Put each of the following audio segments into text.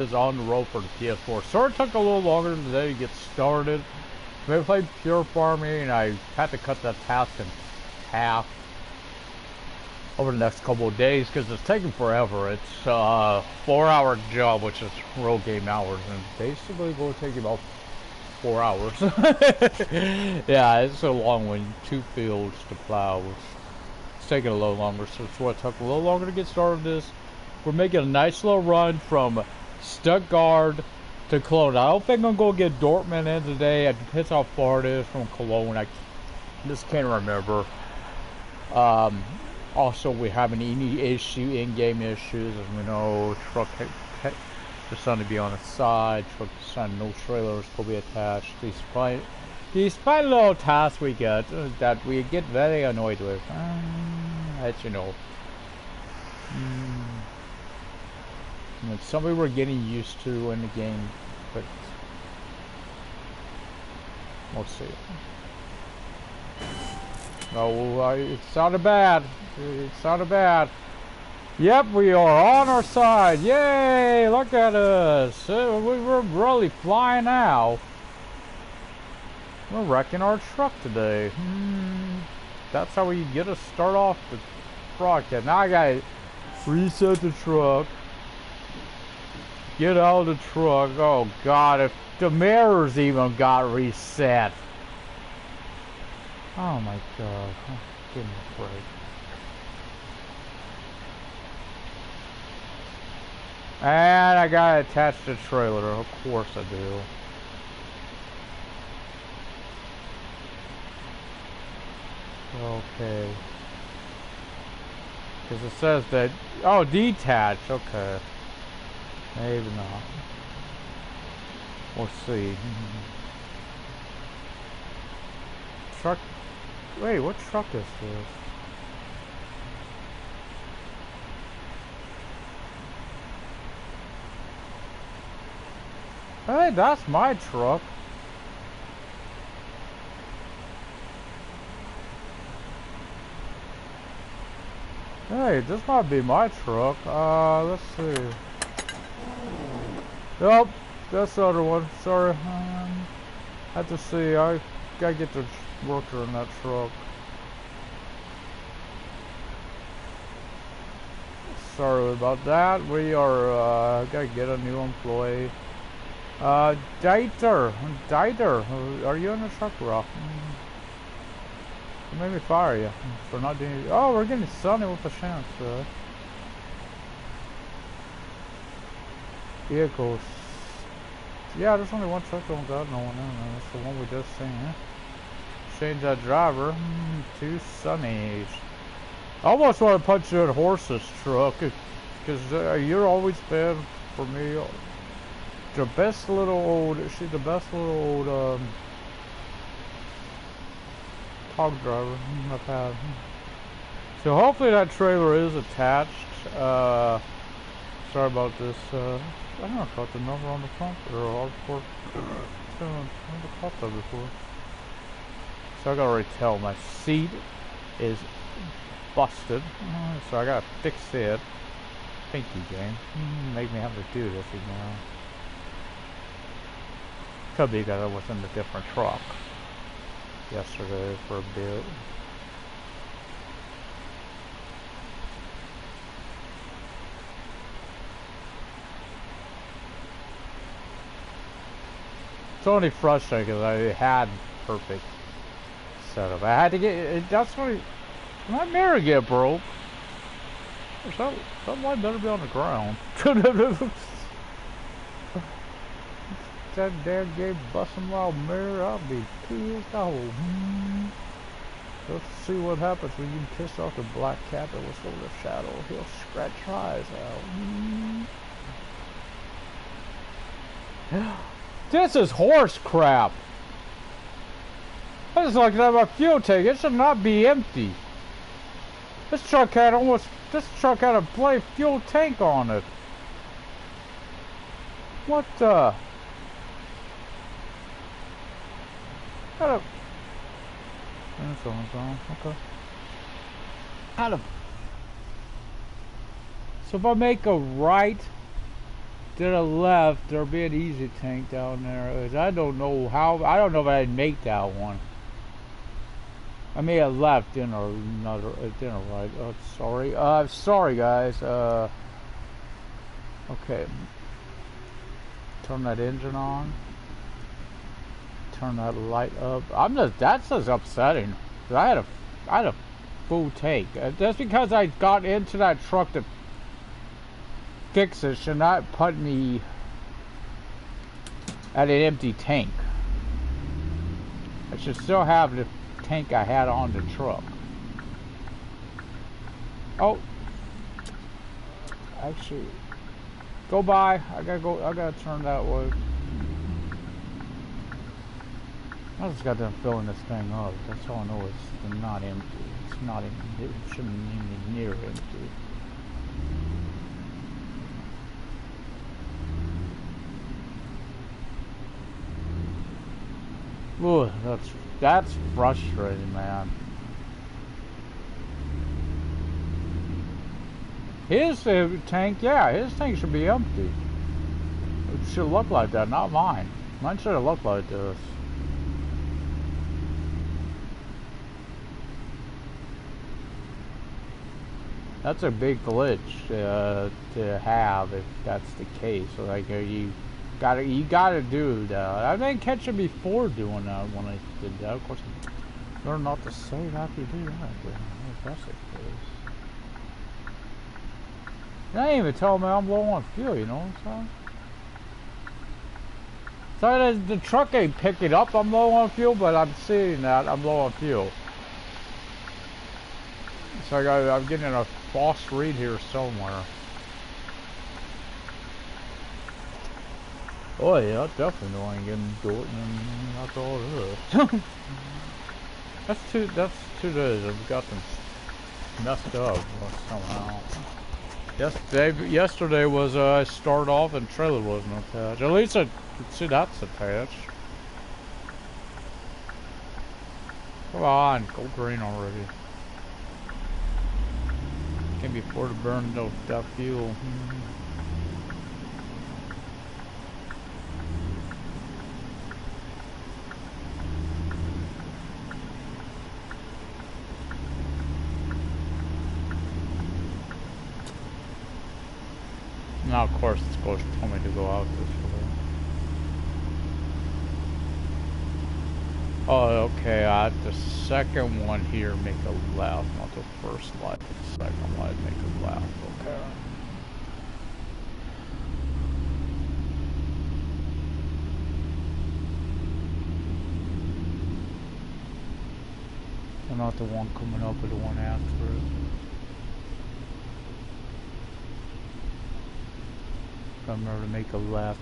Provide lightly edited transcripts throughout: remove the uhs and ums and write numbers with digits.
is on the road for the PS4. Sorry it took a little longer today to get started. We played Pure Farming and I had to cut that task in half over the next couple of days because it's taking forever. It's a 4-hour job, which is real game hours, and basically going to take about 4 hours. Yeah, it's a long one. 2 fields to plow. It's taking a little longer, so it's what took a little longer to get started this. We're making a nice little run from Stuttgart to Cologne. I don't think I'm going to get Dortmund in today. It depends how far it is from Cologne. I just can't remember. Also, we haven't any in-game issues. As we know, truck decided to be on the side. Truck decided no trailers will be attached. These fine little tasks we get that we get very annoyed with. As you know. It's something we're getting used to in the game, but we'll see. Oh, it sounded bad. It sounded bad. Yep, we are on our side. Yay! Look at us. We're really flying now. We're wrecking our truck today. That's how we get to start off the broadcast. Now I gotta reset the truck. Get out of the truck. Oh God, if the mirrors even got reset. Oh my God. Oh, give me a break. And I gotta attach the trailer. Of course I do. Okay. Because it says that... Oh, detach. Okay. Maybe not. We'll see. Truck... Wait, what truck is this? Hey, that's my truck. Hey, this might be my truck. Let's see. Yep, that's the other one. Sorry. Have to see. I gotta get the worker in that truck. Sorry about that. We are gotta get a new employee. Dieter, are you in the truck, bro? Made me fire you for not doing. Oh, we're getting sunny with a chance. Vehicles. Yeah, there's only one truck on God, no one in there. That's the one we just seen. Change that driver to Sunny's. I almost want to punch that horse's truck because you're always been for me the best little old. She's the best little old hog driver I've had. So hopefully that trailer is attached. Sorry about this. I don't know if I got the number on the front or before. I never caught that before. So I gotta already tell my seat is busted. So I gotta fix it. Thank you, game. Make me have to do this again. Could be because I was in a different truck yesterday for a bit. It's only frustrating because I had perfect setup. I had to get. That's why my mirror get broke. So that light better be on the ground. That damn game busting my mirror, I'll be pissed off. Let's see what happens when you piss off the black cat that was over the shadow. He'll scratch your eyes out. This is horse crap. This is like that my fuel tank. It should not be empty. This truck had a play fuel tank on it. What the? Okay. So if I make a right to the left, there'll be an easy tank down there. I don't know how. I don't know if I'd make that one. I may have left in or another. Dinner right. Oh, sorry. Sorry guys. Okay. Turn that engine on. Turn that light up. That's just upsetting. I had a full tank. Just because I got into that truck to fix it should not put me at an empty tank. I should still have the tank I had on the truck. Oh, actually, go by. I gotta turn that way. I just got done filling this thing up. That's all I know. It's not empty. It's not even. It shouldn't even be near empty. Ooh, that's frustrating, man. His tank, yeah, his tank should be empty. It should look like that, not mine. Mine should have looked like this. That's a big glitch to have if that's the case. So like you gotta do that. I didn't catch it before doing that when I did that. Of course, I learned not to save after you do that. But that's the case. They ain't even tell me I'm low on fuel. You know what I'm saying? So the truck ain't picking up I'm low on fuel, but I'm seeing that I'm low on fuel. So I'm getting a false read here somewhere. Oh yeah, definitely know I ain't getting to it, and that's all it is. That's 2 days. I've got them messed up somehow. Yesterday was I started off and trailer wasn't attached. At least I could see that's attached. Come on, go green already. Can't be afford to burn that fuel. Now, of course, it's supposed to tell me to go out this way. Oh, okay. The second one here, make a left, not the first light. The second light, make a left. Okay. So not the one coming up, but the one after it. Remember to make a left.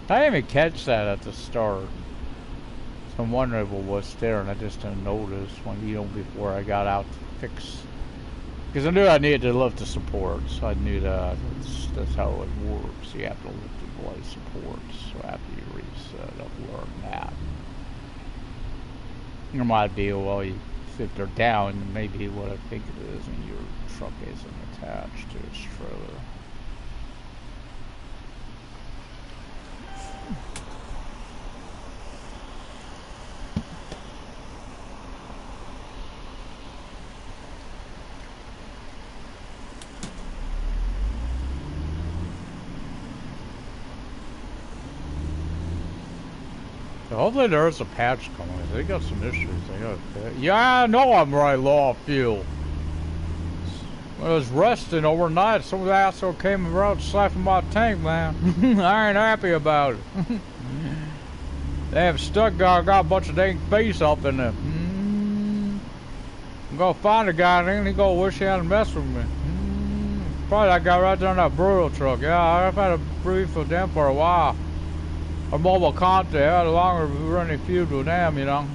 I didn't even catch that at the start. So I'm wondering what was there, and I just didn't notice when before I got out to fix. Because I knew I needed to lift the support, so I knew that that's how it works. You have to lift the blade supports. So after you reset, I've learned that. There might be, well, if they're down, maybe what I think it is, and your truck isn't attached to its trailer. Hopefully there's a patch coming. They got some issues. Yeah, I know I'm right low on fuel. When I was resting overnight, some asshole came around slapping my tank, man. I ain't happy about it. They have Stuttgart got a bunch of dang face up in there. I'm gonna find a guy and he gonna wish he hadn't messed with me. Probably that guy right there in that burial truck. Yeah, I've had a brief with them for a while. Or mobile contact, I had a longer running feud with them, you know.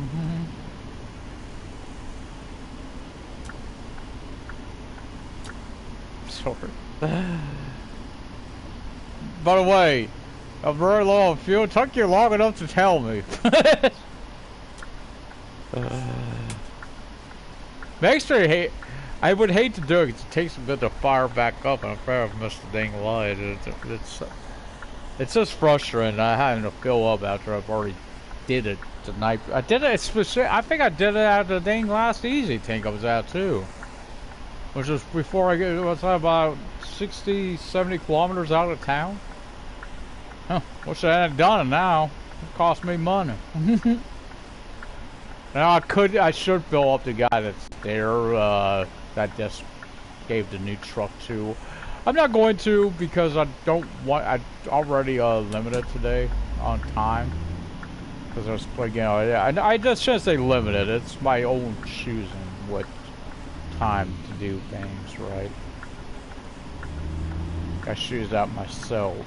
Sorry. By the way, I'm very low on fuel. It took you long enough to tell me. Makes me hate. I would hate to do it 'cause it takes a bit to fire back up, and I'm afraid I've missed the dang light. It's just frustrating. I having to fill up after I've already did it tonight. I did it specific. I think I did it at the dang last easy tank I was at too, which was before I get. What's that, about 60, 70 kilometers out of town? Huh, wish I hadn't done it now. It cost me money. Now I should fill up the guy that's there, that just gave the new truck to. I'm not going to because I don't want, I already limited today on time. Because I was, you know, I just shouldn't say limited, it's my own choosing what time to do things, right? I choose that myself.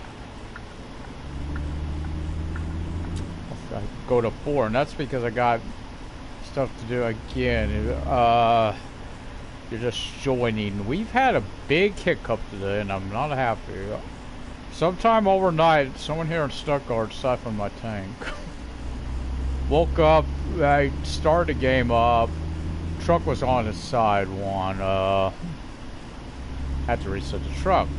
I go to 4, and that's because I got stuff to do again. You're just joining. We've had a big hiccup today, and I'm not happy. Sometime overnight, someone here in Stuttgart siphoned my tank. Woke up, I started the game up. Truck was on its side one. Had to reset the truck.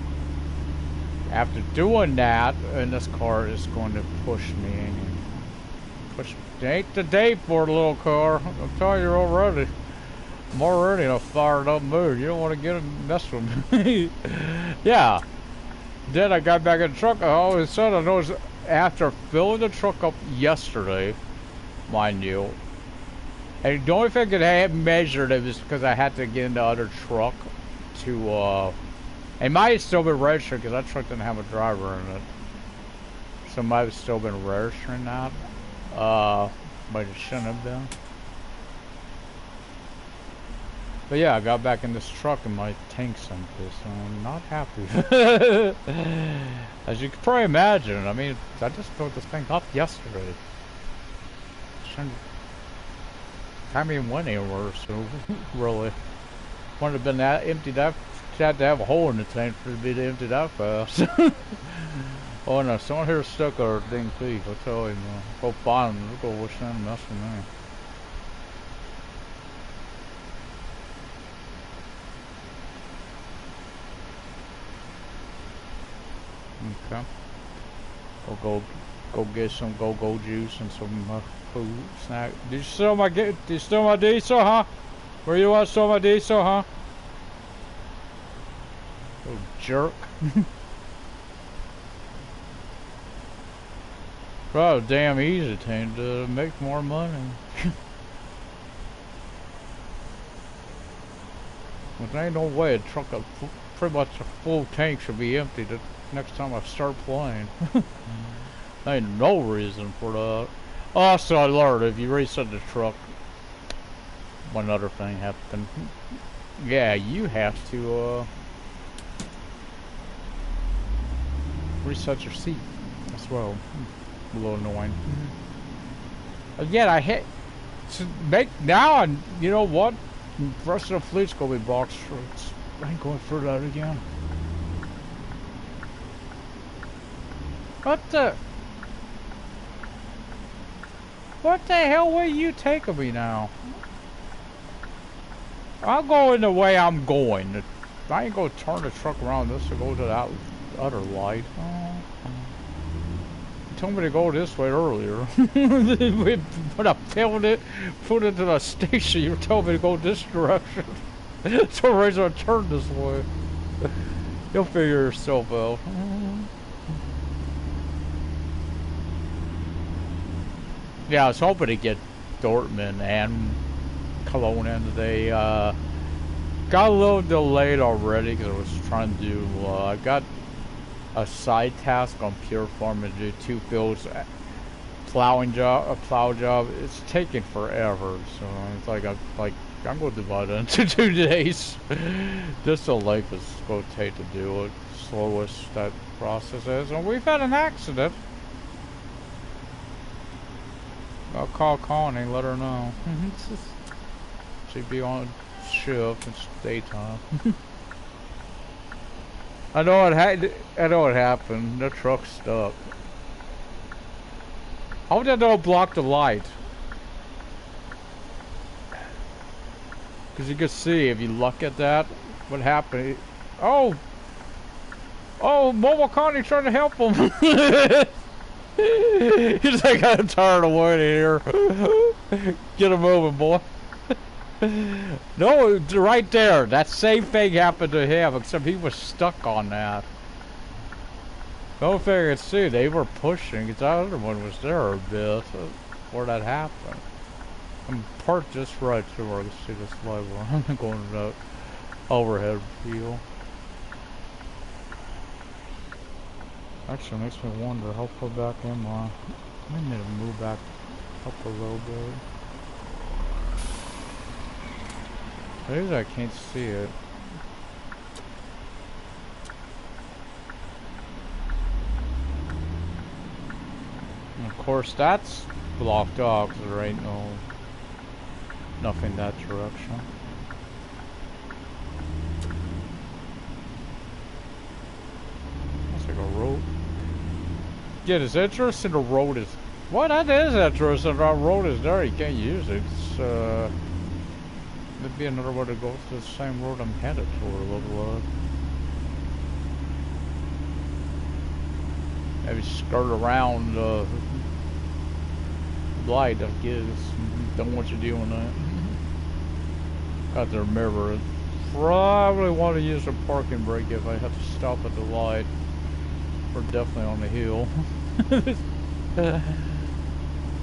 After doing that, and this car is going to push me. It ain't the day for a little car. I'm telling you already. I'm already in a fired up mood. You don't want to get in mess with me. Yeah. Then I got back in the truck. All of a sudden I noticed after filling the truck up yesterday, mind you, and the only thing I had measured it was because I had to get in the other truck to, it might have still been registered because that truck didn't have a driver in it. So it might have still been registering that. But it shouldn't have been. But yeah, I got back in this truck and my tank's empty, so I'm not happy. As you can probably imagine, I mean, I just filled this thing up yesterday. Shouldn't haven't even went anywhere, so really. Wouldn't have been that empty, that had to have a hole in the tank for it to be emptied out fast. Oh no, someone here stuck our dang thief, I'll tell you, man. Go find him, we'll go wish them mess with me. Okay. Go get some go-go juice and some food, snack. Did you steal my diesel, huh? Where you want to steal my diesel, huh? Little jerk. Probably damn easy to make more money. But there ain't no way a truck of pretty much a full tank should be empty the next time I start playing. There ain't no reason for that. Also, I learned if you reset the truck, one other thing happened. Yeah, you have to reset your seat as well. A little annoying. Again, I hit to make now, and you know what? The rest of the fleet's gonna be box trucks. I ain't going through that again. What the hell way you taking me now? I'll go in the way I'm going. I ain't gonna turn the truck around this to go to that other light. You told me to go this way earlier. When I filled it, put it to the station, you told me to go this direction. So I'm gonna turn this way. You'll figure yourself out. Yeah, I was hoping to get Dortmund and Cologne in today. Got a little delayed already because I was trying to do, I got a side task on Pure Farm to do 2 fields, plow job. It's taking forever, so it's like I'm going to divide it into 2 days. Just so life is going to take to do it. Slowest that process is, and we've had an accident. I'll call Connie, let her know. She'd be on shift, it's daytime. I know it happened. The truck's stuck. How would that don't block the light? Because you can see, if you look at that, what happened. Oh! Oh, Mobile Connie trying to help him. He's like, I'm tired of waiting here. Get him moving, boy. No, right there. That same thing happened to him, except he was stuck on that. The only thing I could see, they were pushing, because that other one was there a bit before that happened. I'm parked just right to where I can see this level. I'm going to that overhead view. Actually, makes me wonder how far back am I? I need to move back up a little bit. Maybe I can't see it. And of course, that's blocked off because there ain't nothing that direction. That's like a road. Yeah, it's interesting the road is... Well, that is interesting. Our road is there, you can't use it. It's, there'd be another way to go to the same road I'm headed toward a little bit. Maybe skirt around the light, I guess. Don't want you doing that. Got to remember it. Probably want to use a parking brake if I have to stop at the light. We're definitely on the hill.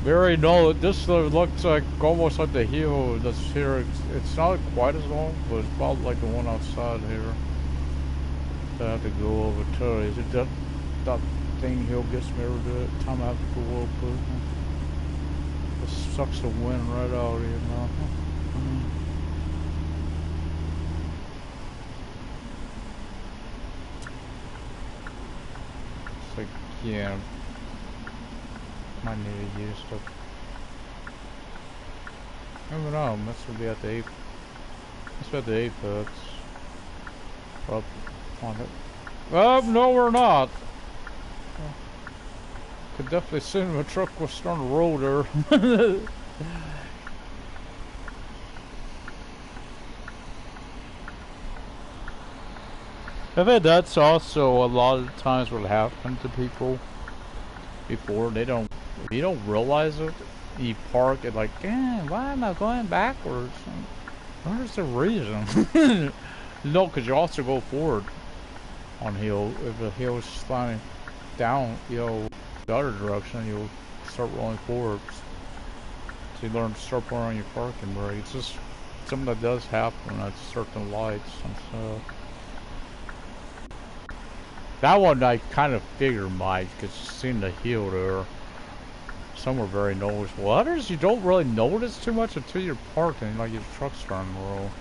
Very no, this looks like almost like the hill that's here. It's not quite as long, but it's about like the one outside here. So I have to go over to. Is it that thing hill gets me every day? Time I have to go over. It sucks the wind right out of you now. It's like, yeah. Might need to use stuff. I don't know, this will be at the apex. This will be at the apex. Up on it. Oh, no, we're not. Could definitely send a truck was starting to roll there. I bet that's also a lot of times what happened to people before. They don't, if you don't realize it, you park it like, why am I going backwards? Where's the reason? No, because you also go forward on hill. If the hill is sliding down, the other direction, you'll start rolling forward. So you learn to start putting on your parking brake. It's just something that does happen at certain lights and stuff. That one I kind of figured might, because you seen the hill there. Some were very noticeable. Others you don't really notice too much until you're parking, like your truck's starting to roll.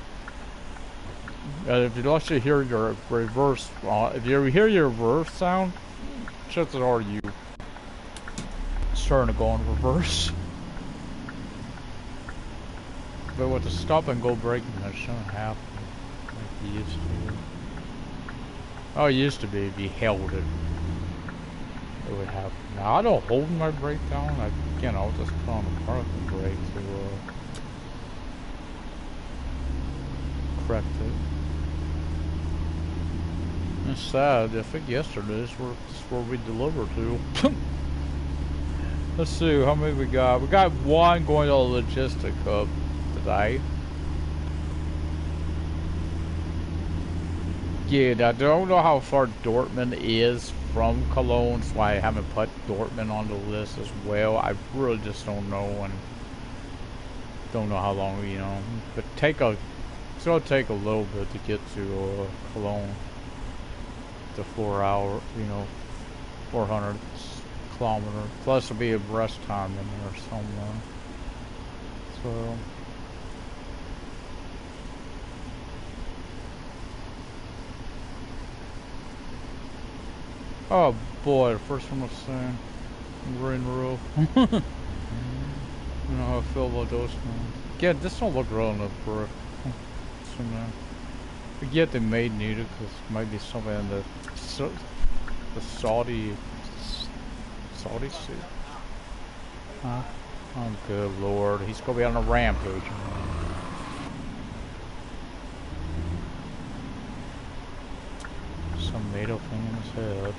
If you actually hear your reverse, if you hear your reverse sound, chances are you starting to go in reverse. But with the stop and go braking, that shouldn't happen like you used to. Oh, it used to be if you held it, it would happen. Now I don't hold my brake down. I'll just put on the parking brake to correct it. It's sad. I think yesterday is where we delivered to. Let's see how many we got. We got one going to the logistic hub today. Yeah, I don't know how far Dortmund is from Cologne, so I haven't put Dortmund on the list as well. I really just don't know, and don't know how long, but it's gonna take a little bit to get to Cologne. The 4 hour, 400 kilometer. Plus there'll be a rest time in there somewhere. So. Oh boy, the first one was saying green roof. You know how I feel about those ones. Yeah, this don't look real enough for it. I get they may need it because it might be something in the Saudi suit. Huh? Oh good lord, he's gonna be on a rampage. radio thing in his head.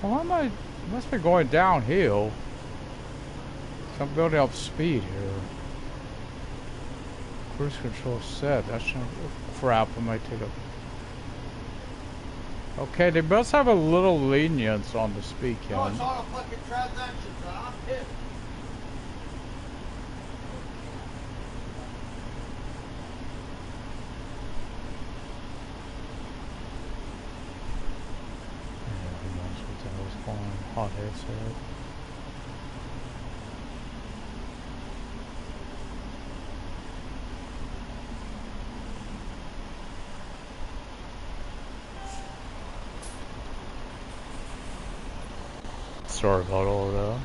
Why am I? Must be going downhill. So I'm building up speed here. Cruise control set. That's not crap. I might take a. Okay, they must have a little lenience on the speed count. No, it's all a fucking transaction, son. I'm pissed. Hot headset. Sorry about all that.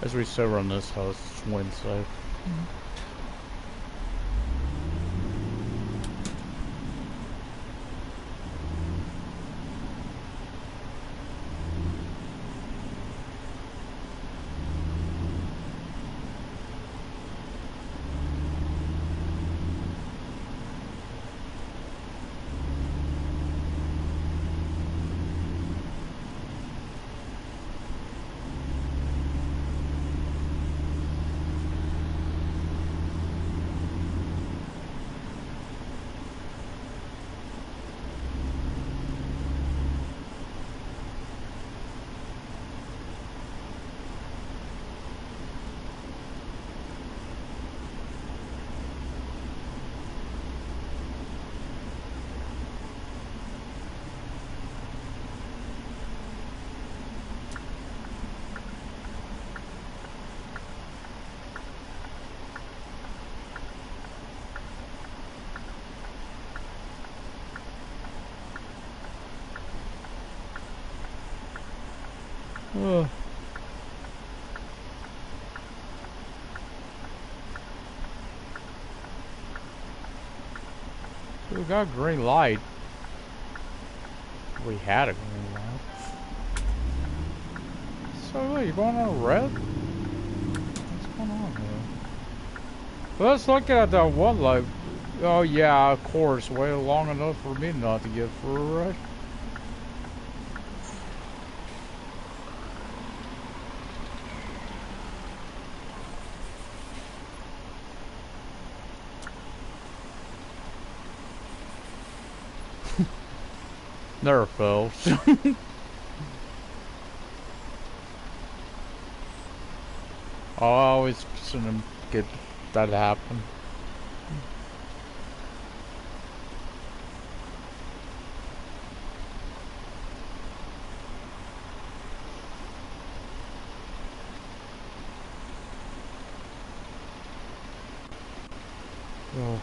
As we sit around this house, it's Wednesday. We got a green light. We had a green light. So what, you going on a red? What's going on here? Let's look at that one light. Oh yeah, of course. Wait long enough for me not to get for a wreck. Never fails. I always seen them get that happen. Oh.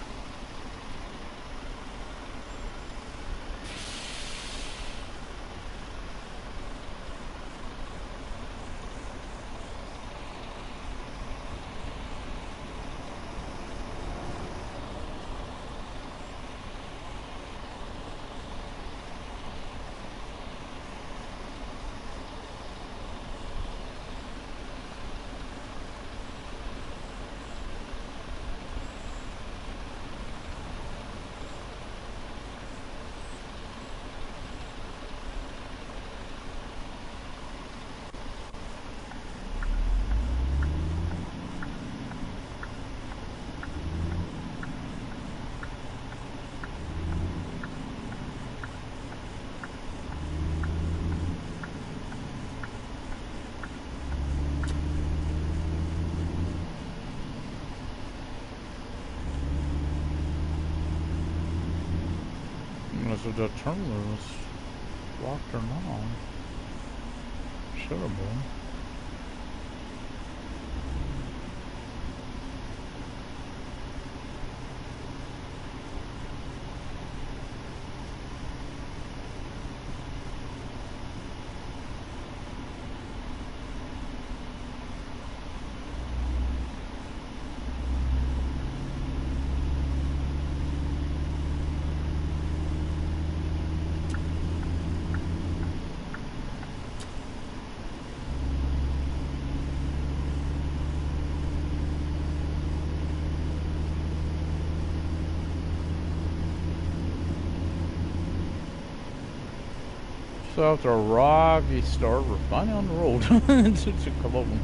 Unless the terminal is locked or not. Shit, should have been. So after arrive, you start, we're finally on the road to Cologne.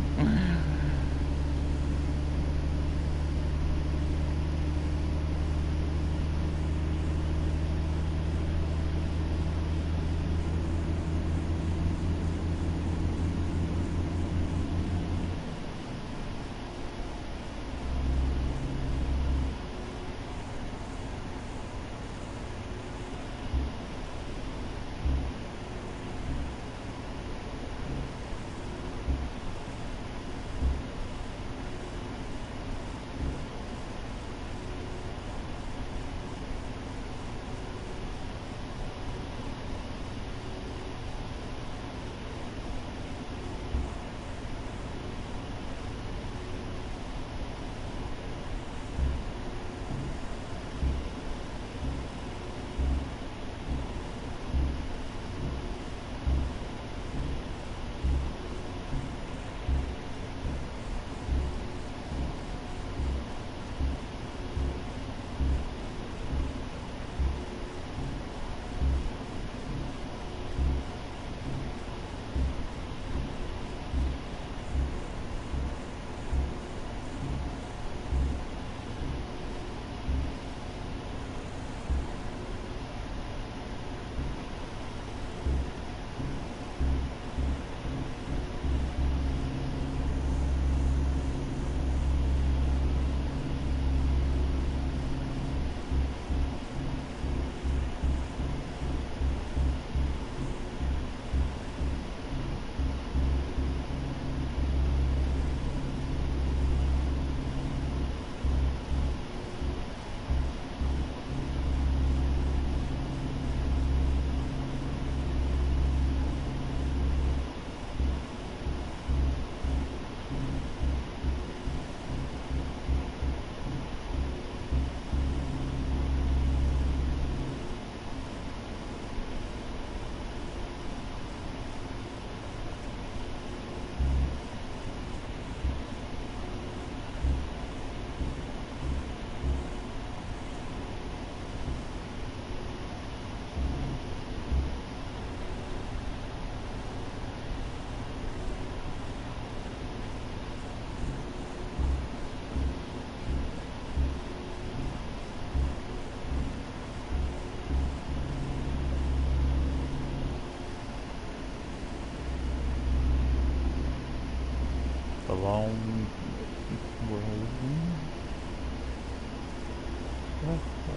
Long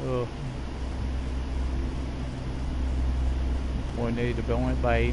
road. 20 to go in by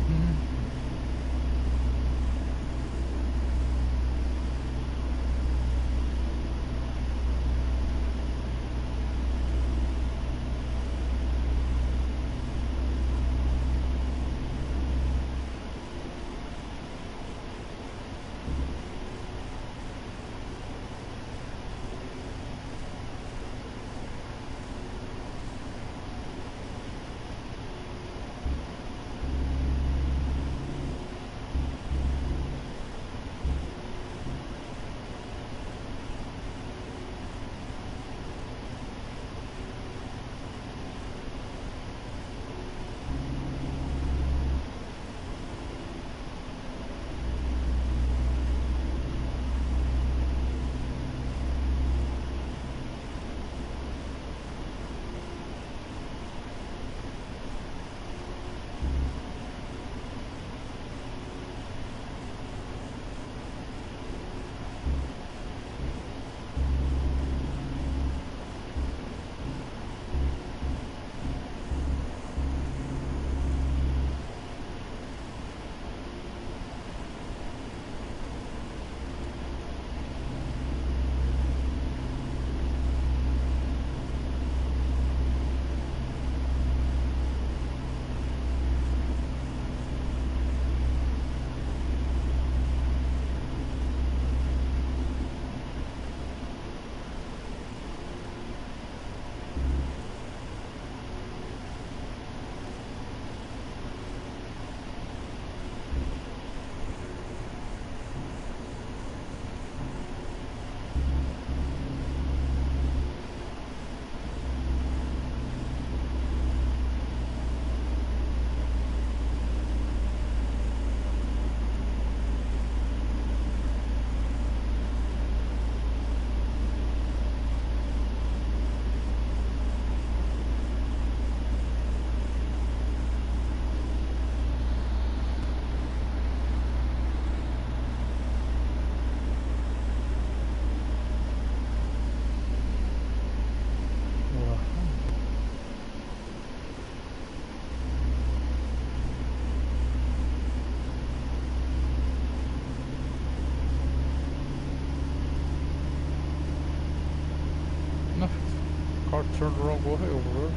turned the wrong way over there.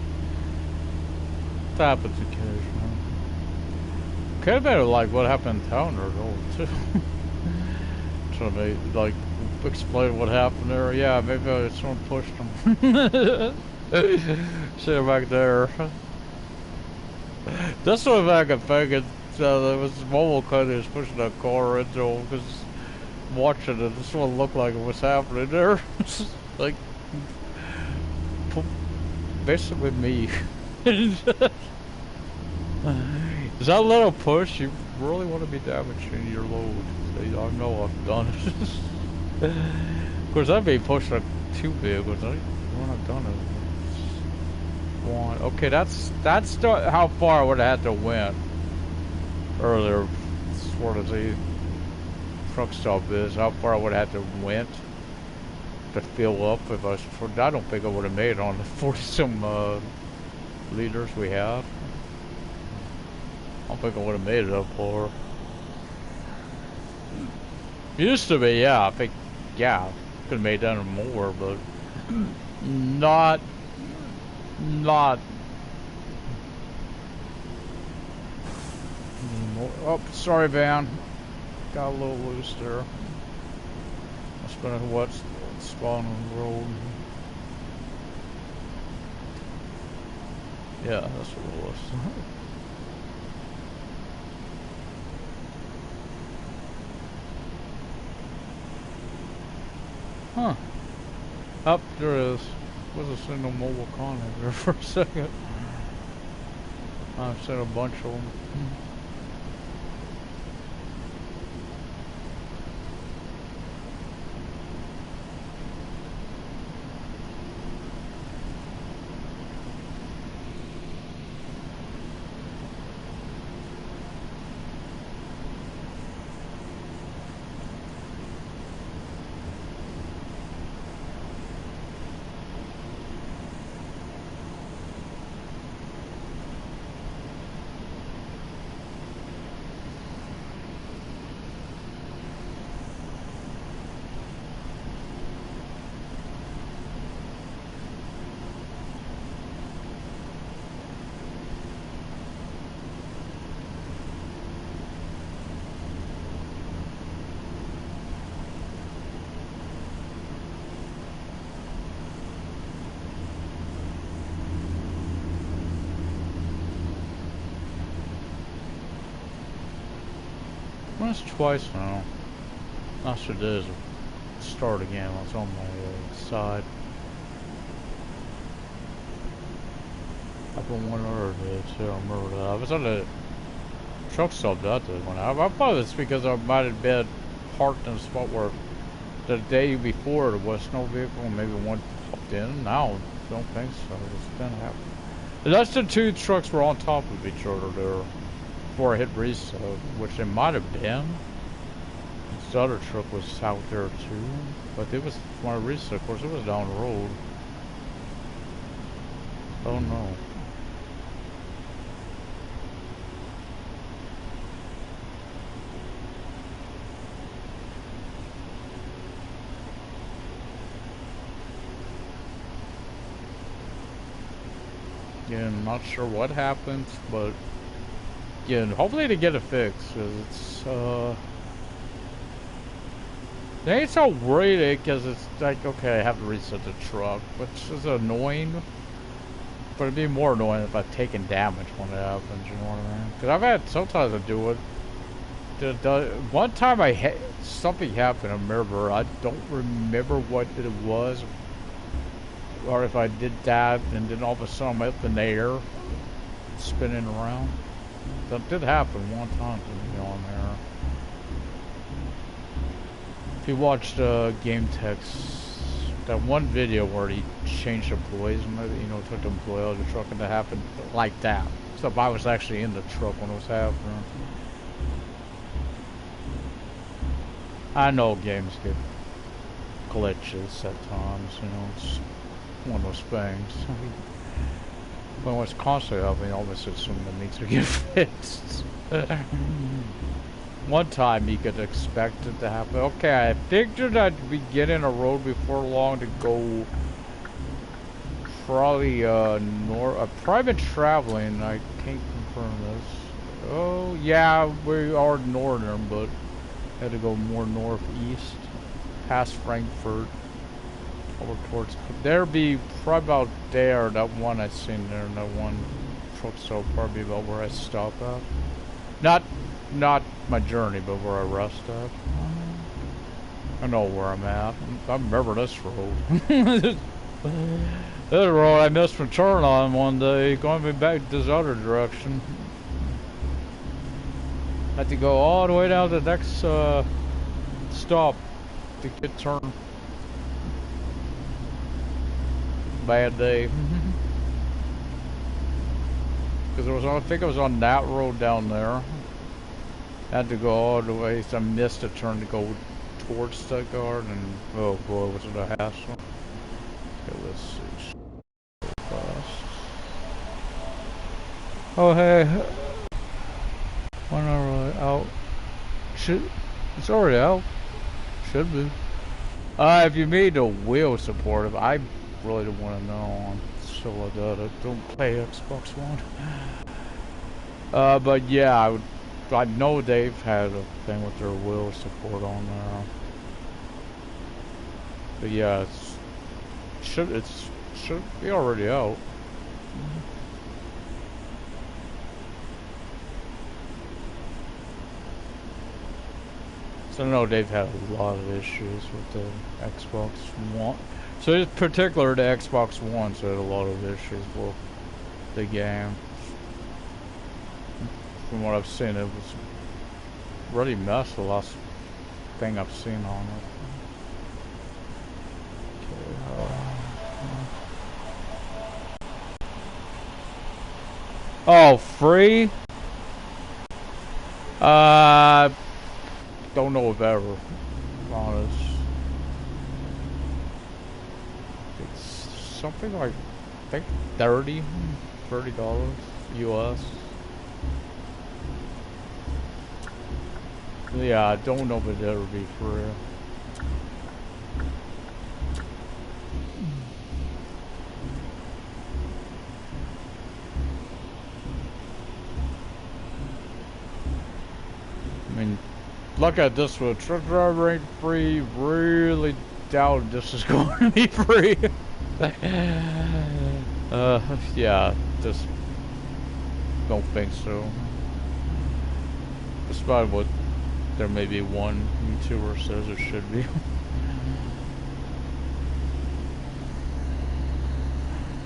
That happens occasionally. Could have been like what happened in town there though, too. Trying to make, like, explain what happened there. Yeah, maybe someone pushed him. See him back there. That's what I could think. There was this mobile car that was pushing a car into him because watching it, this one looked like it was happening there. Like, basically me. Is that little push? You really want to be damaging your load. So I know I've done it. Of course, I'd be pushing two vehicles. When I've done it. One. Okay, that's how far I would have had to went earlier. Sort of the truck stop is how far I would have had to went to fill up. If I was, I don't think I would have made it on the 40-some liters we have. I don't think I would have made it up far. Used to be, yeah. I think, yeah, could have made that or more, but not. Oh, sorry, van. Got a little loose there. Must have been a wet spot on the road. Yeah, that's what it was. Huh. Up there is. Was a single mobile con there for a second. I've seen a bunch of them. Once, twice now. Last two days, start again. I was on my side. Up on one other day too. I remember that. I was on the truck stop that day when I thought it's because I might have been parked in a spot where the day before there was no vehicle and maybe one popped in. Now, I don't think so. It's didn't happen. That's the two trucks were on top of each other there. Before I hit reset, which it might have been. This other truck was out there too, but it was when I reset. Of course, it was down the road. Oh no! Yeah, I'm not sure what happened, but. Yeah, hopefully to get it fixed, cause it's they ain't so worried because it's like, okay, I have to reset the truck, which is annoying, but it'd be more annoying if I've taken damage when it happens, you know what I mean? Because I've had, sometimes I do it, one time something happened, I remember, I don't remember what it was, or if I did that, and then all of a sudden I'm up in the air, spinning around. That did happen one time to me on there. If you watched Game Tech's that one video where he changed employees, maybe, you know, took the employee out of the truck, and that happened like that. Except I was actually in the truck when it was happening. I know games get glitches at times, you know, it's one of those things. When it's constantly happening, I always assume it needs to get fixed. One time you could expect it to happen. Okay, I figured I'd be getting a road before long to go probably private traveling. I can't confirm this. Oh yeah, we are northern, but had to go more northeast, past Frankfurt, over towards. There'd be probably about there. That one I seen there, and that one truck stop probably about where I stop at. Not my journey, but where I rest at. I know where I'm at. I remember this road. This road I missed my turn on one day, going me back this other direction. Had to go all the way down to the next stop to get turned. Bad day. Because I think it was on that road down there. Had to go all the way, so I missed a turn to go towards Stuttgart, and oh boy, was it a hassle. Okay, let's see. Oh hey, when are we out? It's already out. Should be. If you made a wheel supportive, I really don't want to know. I'm still like that. I don't play Xbox One. But yeah, I know they've had a thing with their wheel support on there. But yeah, it should be already out. So I know they've had a lot of issues with the Xbox One. So in particular, the Xbox One's had a lot of issues with the game. From what I've seen, it was really messed. The last thing I've seen on it. Oh, free? Don't know if ever, honest. It's something like, I think $30 US. Yeah, I don't know if it'd ever be free. I mean, look at this one. Truck driver ain't free. Really doubt this is going to be free. Yeah, just don't think so. Despite what there may be one YouTuber says it should be. Of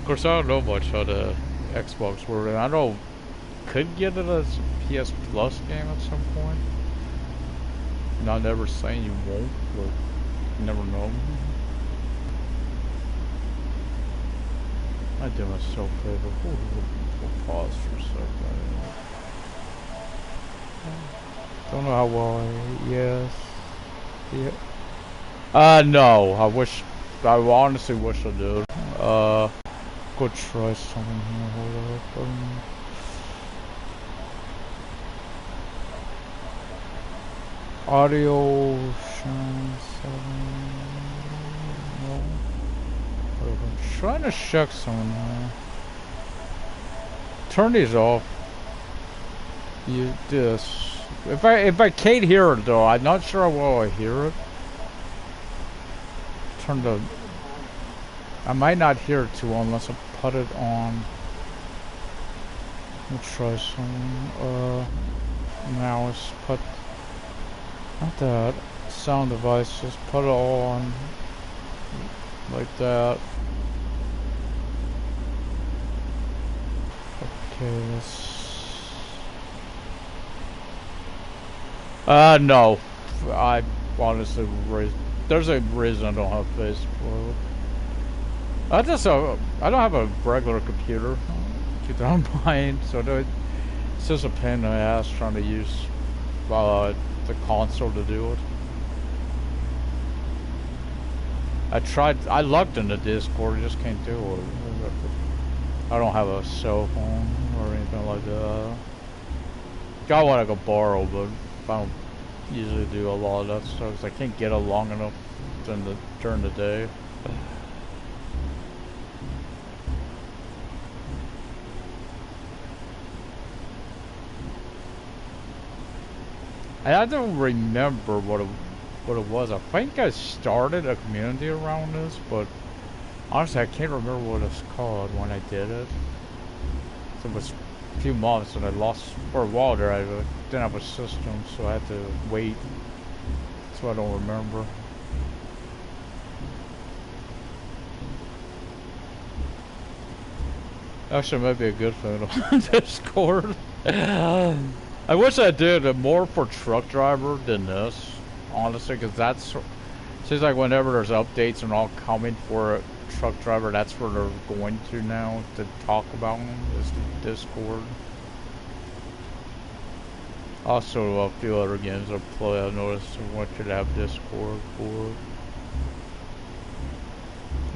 course, I don't know much how the Xbox works. I know could get it as a PS Plus game at some point. Not ever saying you won't, but you never know. I do myself a favor. We'll pause for a second. Don't know how well yes. Yeah. No. I honestly wish I did. Go try something here. Hold up. Audio shine 7. No. I'm trying to check something here. Turn these off. This. If I can't hear it though, I'm not sure how well I hear it. I might not hear it too well unless I put it on. Let's try some. Now let's put. Not that sound device. Just put it all on. Like that. Okay, let's. No. I honestly, there's a reason I don't have Facebook. I don't have a regular computer. Keep that in mind. So it's just a pain in the ass trying to use the console to do it. I looked into Discord, just can't do it. I don't have a cell phone or anything like that. Got what I could borrow, but I don't usually do a lot of that stuff because I can't get it long enough during the day. I don't remember what it was. I think I started a community around this, but honestly, I can't remember what it's called when I did it. So it was a few months, and I lost for a while there. I didn't have a system, so I had to wait. So I don't remember. Actually, it might be a good thing on Discord. I wish I did more for truck driver than this, honestly, because that's seems like whenever there's updates and all coming for a truck driver, that's where they're going to now to talk about them, is the Discord. Also, a few other games I play, I noticed I want you to have Discord for.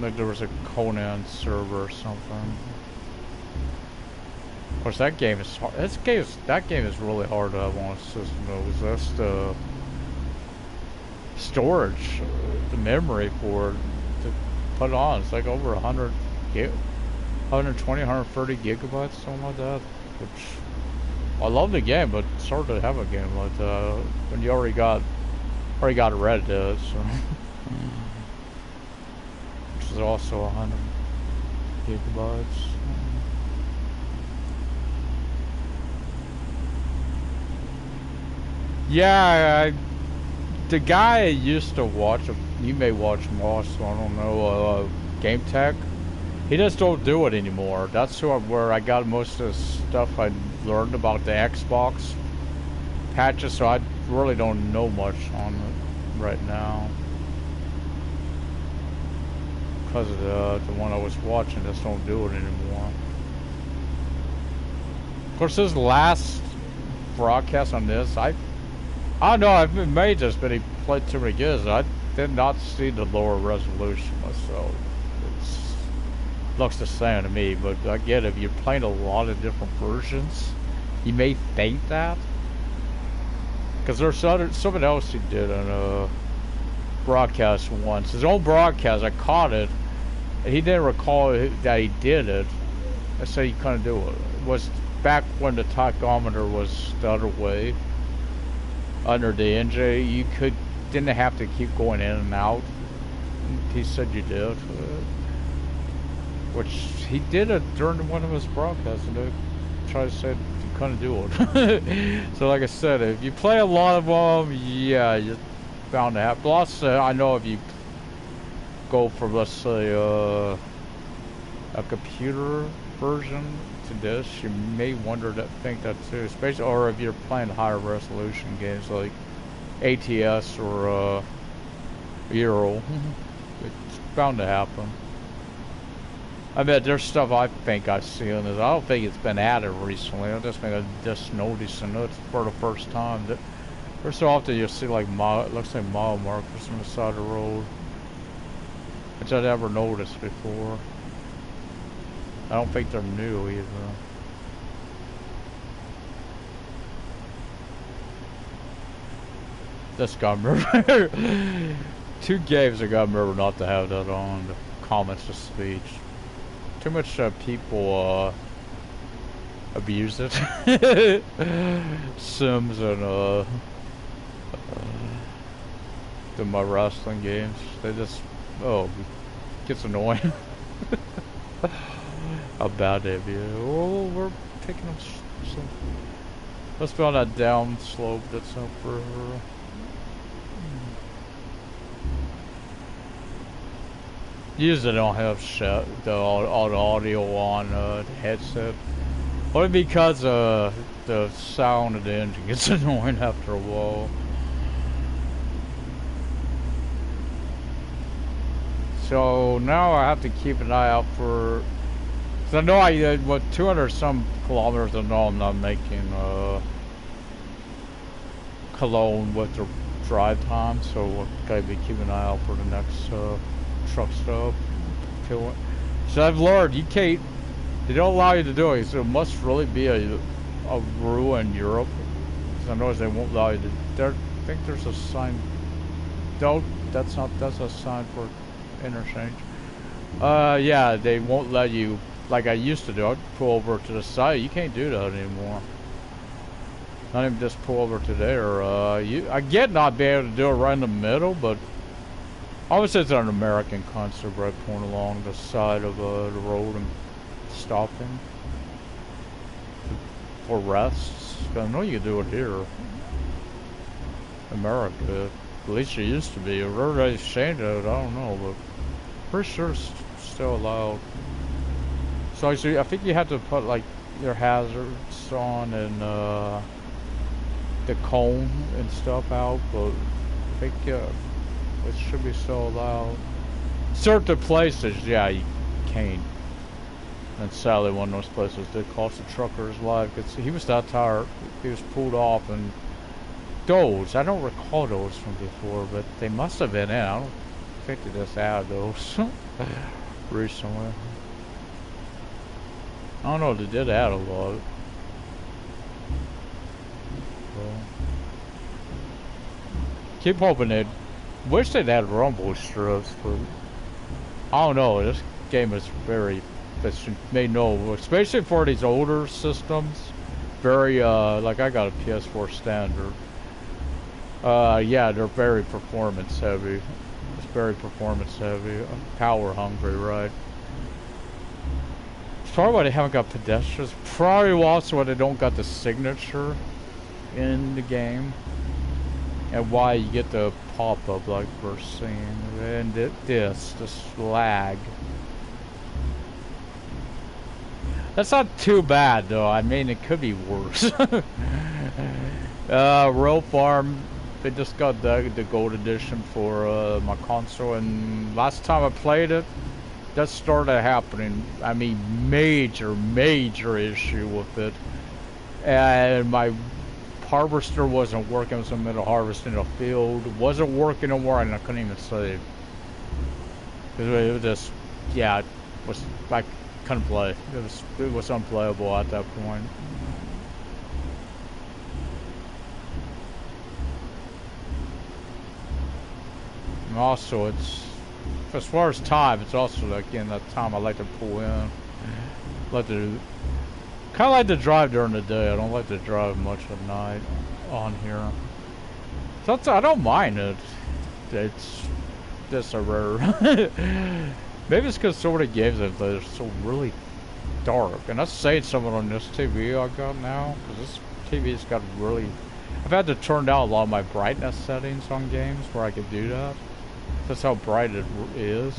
Like there was a Conan server or something. Of course, that game is hard. That game is really hard to have on a system though, because that's the storage, the memory for it to put on. It's like over 100 gig, 120, 130 gigabytes, something like that. Which I love the game, but it's hard to have a game like that when you already got it ready to it. So, which is also 100 gigabytes. Yeah, the guy I used to watch, you may watch him also, I don't know, Game Tech. He just don't do it anymore. That's where I got most of the stuff I learned about the Xbox patches, so I really don't know much on it right now. Because of the one I was watching, just don't do it anymore. Of course, this last broadcast on this, I don't know, I've been made this, but he played too many games. I did not see the lower resolution myself. It looks the same to me, but I get if you're playing a lot of different versions, you may think that. Because there's something else he did on a broadcast once. His own broadcast, I caught it, and he didn't recall that he did it. I said he couldn't do it. It was back when the tachometer was the other way. Under the engine, you didn't have to keep going in and out. He said you did, which he did it during one of his broadcasts, and they tried to say you couldn't do it. So, like I said, if you play a lot of them, yeah, you're bound to have. Plus, I know if you go from, let's say, a computer version to this, you may think that too, especially, or if you're playing higher resolution games like ATS or Euro, it's bound to happen. I bet there's stuff I think I've seen. I don't think it's been added recently. I just think I'm just noticing it for the first time. That every so often you'll see like it looks like mile markers on the side of the road, which I'd never noticed before. I don't think they're new either. This got remember 2 games I got remember not to have that on the comments to speech. Too much people abuse it. Sims and my wrestling games. They just it gets annoying. How bad they be. Oh, we're picking up some. Let's be on that down slope that's up for. Usually don't have all the audio on the headset. Only because the sound of the engine gets annoying after a while. So now I have to keep an eye out for. Cause I know what 200 some kilometers. I know I'm not making Cologne with the drive time, so we'll gotta be keeping an eye out for the next truck stop. So I've learned you can't. They don't allow you to do it. So it must really be a rule in Europe. Cause I know they won't allow you to. I think there's a sign. Don't. That's a sign for interchange. Yeah, they won't let you. Like I used to do, I'd pull over to the side. You can't do that anymore. Not even just pull over to there. I get not being able to do it right in the middle, but obviously it's an American concert, right? Pulling along the side of the road and stopping for rests. I know you can do it here, America. At least it used to be. Whether they changed it, I don't know, but pretty sure it's still allowed. So actually, I think you have to put like your hazards on and the cone and stuff out, but I think it should be still allowed. Certain places, yeah, you can't. And sadly, one of those places did cost the trucker his life because he was that tired. He was pulled off, and those, I don't recall those from before, but they must have been in. I don't think they just added those recently. I don't know, they did add a lot. Well, keep hoping they'd, wish they'd add rumble strips, but I don't know, this game is very, it's made no, especially for these older systems, very, like I got a PS4 standard. Yeah, they're very performance heavy. It's very performance heavy, power hungry, right? It's probably why they haven't got pedestrians. Probably also why they don't got the signature in the game, and why you get the pop-up like we're seeing, and this lag. That's not too bad though. I mean, it could be worse. Row Farm, they just got the gold edition for my console, and last time I played it, that started happening. I mean, major issue with it, and my harvester wasn't working. I was in the middle of harvesting a field, wasn't working no more, and I couldn't even save. It was just, yeah, it was, I couldn't play. It was unplayable at that point. And also, it's, as far as time, it's also like in that time I like to pull in, like to kind of like to drive during the day. I don't like to drive much at night on here. So I don't mind it. It's just a rare. Maybe it's because so many games that are so really dark. And that's saying something on this TV I got now, because this TV's got really. I've had to turn down a lot of my brightness settings on games where I could do that. That's how bright it is.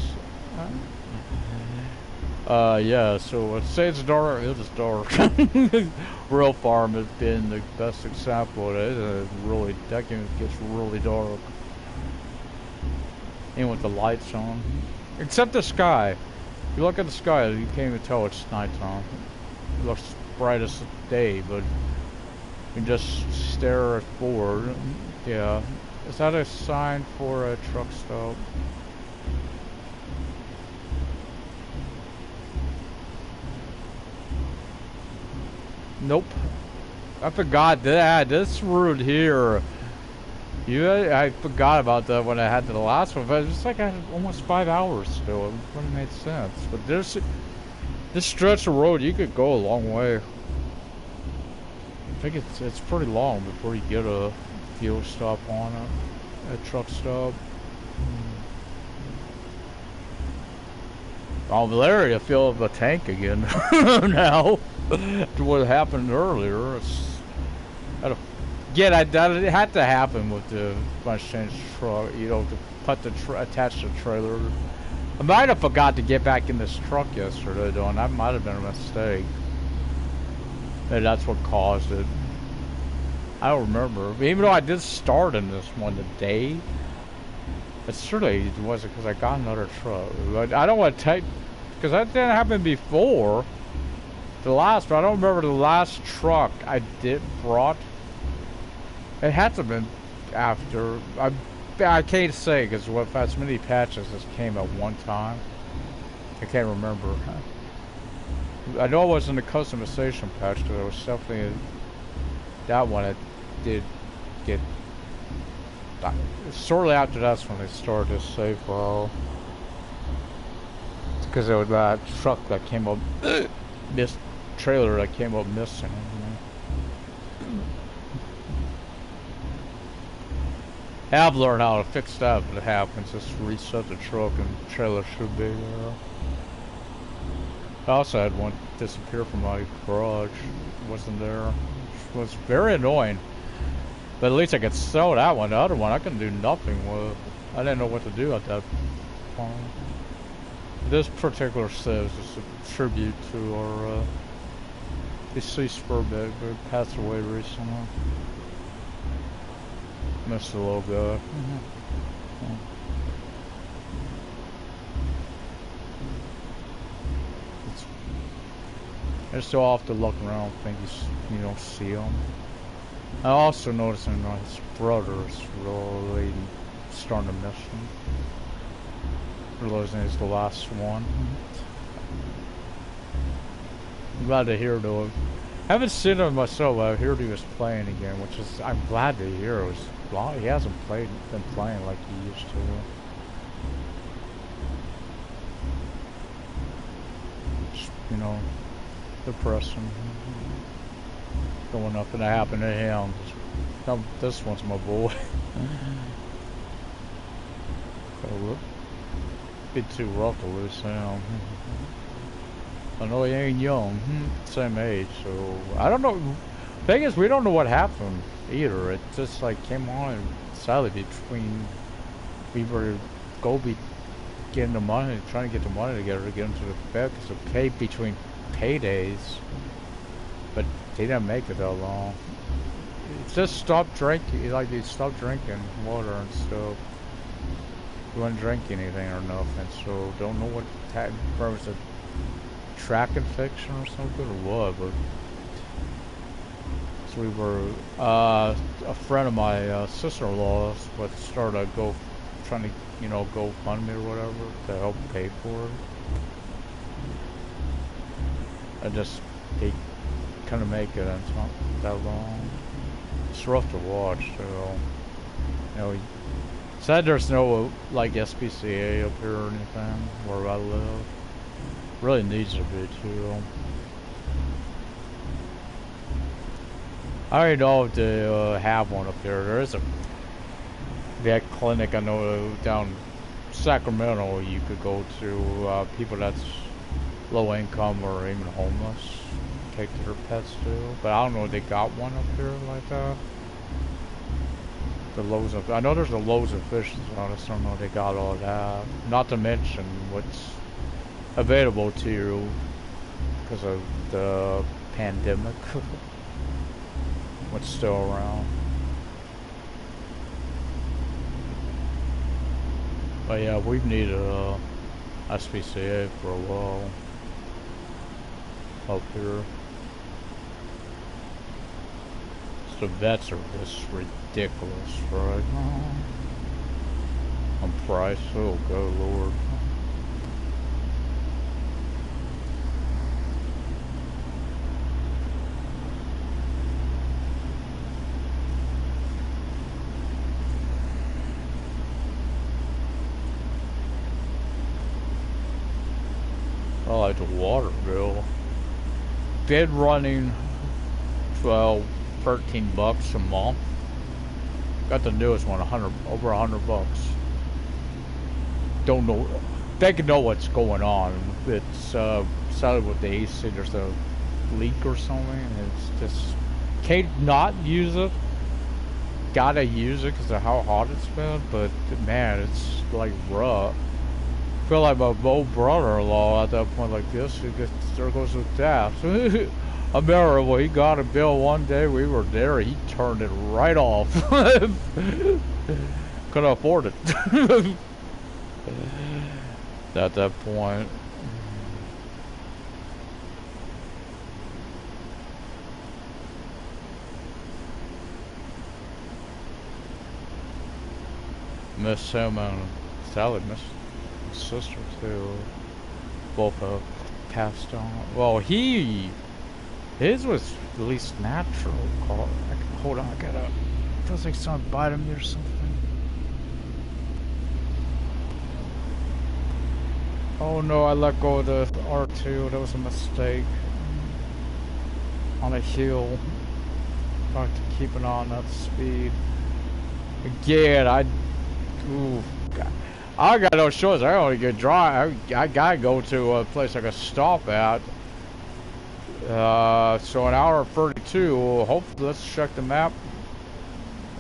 Yeah, so let's say it's dark, it is dark. Real Farm has been the best example of it. Really, that game gets really dark. Even with the lights on. Except the sky. You look at the sky, you can't even tell it's nighttime. It looks bright as day, but you just stare forward. Yeah. Is that a sign for a truck stop? Nope. I forgot that. This route here. I forgot about that when I had the last one, but it's like I had almost 5 hours still. It wouldn't make sense. But this stretch of road, you could go a long way. I think it's pretty long before you get a fuel stop on it, a truck stop. Oh, Larry, I feel a tank again now. To what happened earlier. That had to happen with the bunch change truck. You know, to put the attach the trailer. I might have forgot to get back in this truck yesterday, though, and that might have been a mistake. Maybe that's what caused it. I don't remember. Even though I did start in this one today, but surely it wasn't because I got another truck. But I don't want to take, because that didn't happen before. I don't remember the last truck I brought. It had to have been after. I can't say because we've had so many patches that came at one time. I can't remember. I know it wasn't a customization patch because it was definitely that one. It did get. Shortly after that's when they started this save file. Because it was that truck that came up, this trailer that came up missing. Have learned how to fix that if it happens. Just reset the truck and the trailer should be there. I also had one disappear from my garage. It wasn't there. It was very annoying. But at least I could sell that one. The other one I couldn't do nothing with. I didn't know what to do at that point. This particular set is just a tribute to our deceased Spurbeck who passed away recently. Miss the little guy. I just so often look around and think you don't see him. I also noticed his brother is really starting to miss him. Realizing he's the last one. I'm glad to hear though. I haven't seen him myself, but I heard he was playing again, which is I'm glad to hear. It was long. He hasn't been playing like he used to. Just, you know, depressing. Going up and that happened to him. This one's my boy. Be too rough to lose him. I know he ain't young, same age, so I don't know. Thing is, we don't know what happened either. It just like came on sadly between we were getting the money, trying to get the money together to get into the bed because it paid between paydays, but they didn't make it that long. It just stopped drinking, like they stopped drinking water and stuff. We wouldn't drink anything or nothing, so don't know what was a track infection or something or what, but so we were a friend of my sister-in-law's but started trying to go fund me or whatever to help pay for it. They couldn't make it, and it's not that long. It's rough to watch, so sad there's no like SPCA up here or anything where I live. Really needs to be too. I already know if they have one up there. There is that clinic I know down Sacramento you could go to. People that's low income or even homeless take their pets to. But I don't know if they got one up here like that. I know there's the loads of fish, so I just don't know if they got all that. Not to mention what's available to you because of the pandemic. What's still around. But yeah, we've needed a SPCA for a while up here. The vets are just ridiculous right now. On price, oh good lord. I like the water bill. Bid running 13 bucks a month. Got the newest one, over 100 bucks. Don't know. They can know what's going on. It's sadly with the AC, there's a leak or something. It's just can't not use it. Gotta use it because of how hot it's been. But man, it's like rough. I feel like my old brother-in-law at that point like this. There goes with that. I remember when he got a bill one day, we were there, he turned it right off. Couldn't afford it. At that point. Miss him and Sally missed his sister too. Both have passed on. Well, his was at least natural. Hold on, I gotta. Feels like someone bite me or something. Oh no, I let go of the R2. That was a mistake. On a hill. Back to keeping on that speed. Again, ooh, I got no choice. I only get drive. I gotta go to a place I can stop at. So an hour and 32. Well, hopefully, let's check the map.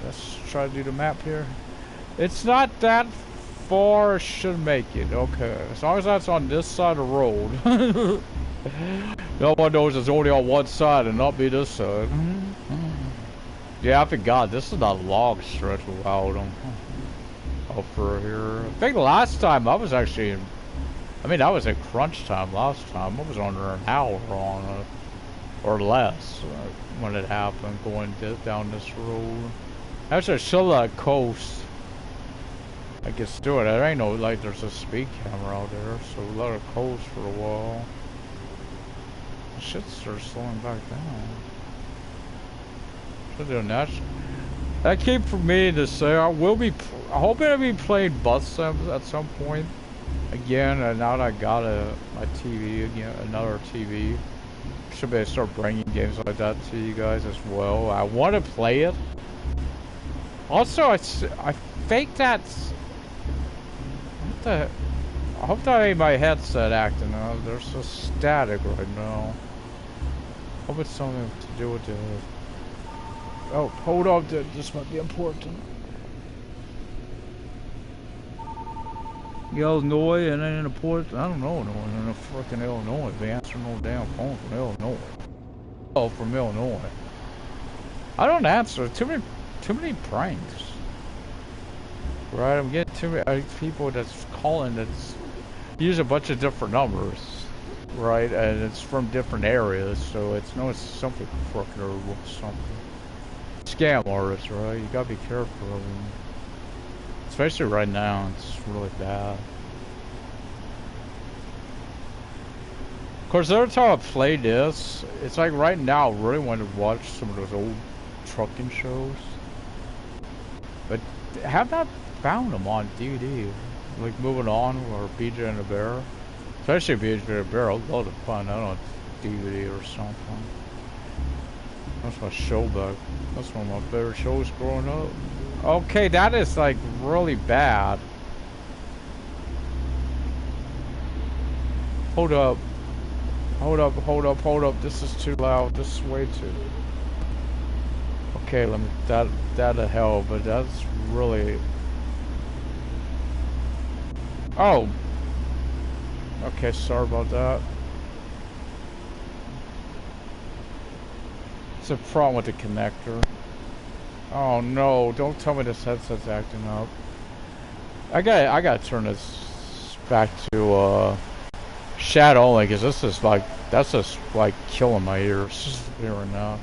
Let's try to do the map here. It's not that far. Should make it. Okay, as long as that's on this side of the road. No one knows it's only on one side and not be this side. Yeah, I forgot. This is not a long stretch without them. Over here. I think last time I was actually in, I mean, I was in crunch time last time. I was under an hour on it, or less, when it happened, going down this road. Actually, still that coast. I guess do it. There ain't no, like, there's a speed camera out there, so let it coast for a while. Shit starts slowing back down. Should do that. That came from me to say I will be. I hope I'll be playing bus sims at some point again. And now that I got my TV again, another TV, should be able to start bringing games like that to you guys as well. I want to play it. Also, I think that's. What the? I hope that ain't my headset acting up. There's a static right now. Hope it's something to do with the. Oh, hold on, this might be important. Illinois and then in the port. I don't know, no one in the freaking Illinois. They answer no damn phone from Illinois. Oh, from Illinois. I don't answer. Too many pranks. Right, I'm getting too many people that's calling that's use a bunch of different numbers. Right, and it's from different areas, so it's something crooked or something. Scam artists, right? You gotta be careful of them. Especially right now, it's really bad. Of course, every time I play this, it's like right now I really want to watch some of those old trucking shows. But I have not found them on DVD. Like Moving On or BJ and the Bear. Especially BJ and the Bear, I'd love to find that on DVD or something. That's my show back. That's one of my favorite shows growing up. Okay, that is like really bad. Hold up. Hold up, hold up, hold up. This is too loud. This is way too. Okay, let me. That the hell, but that's really. Oh. Okay, sorry about that. It's a problem with the connector. Oh no, don't tell me this headset's acting up. I gotta turn this back to shadow only, because this is like, that's just like killing my ears here and now.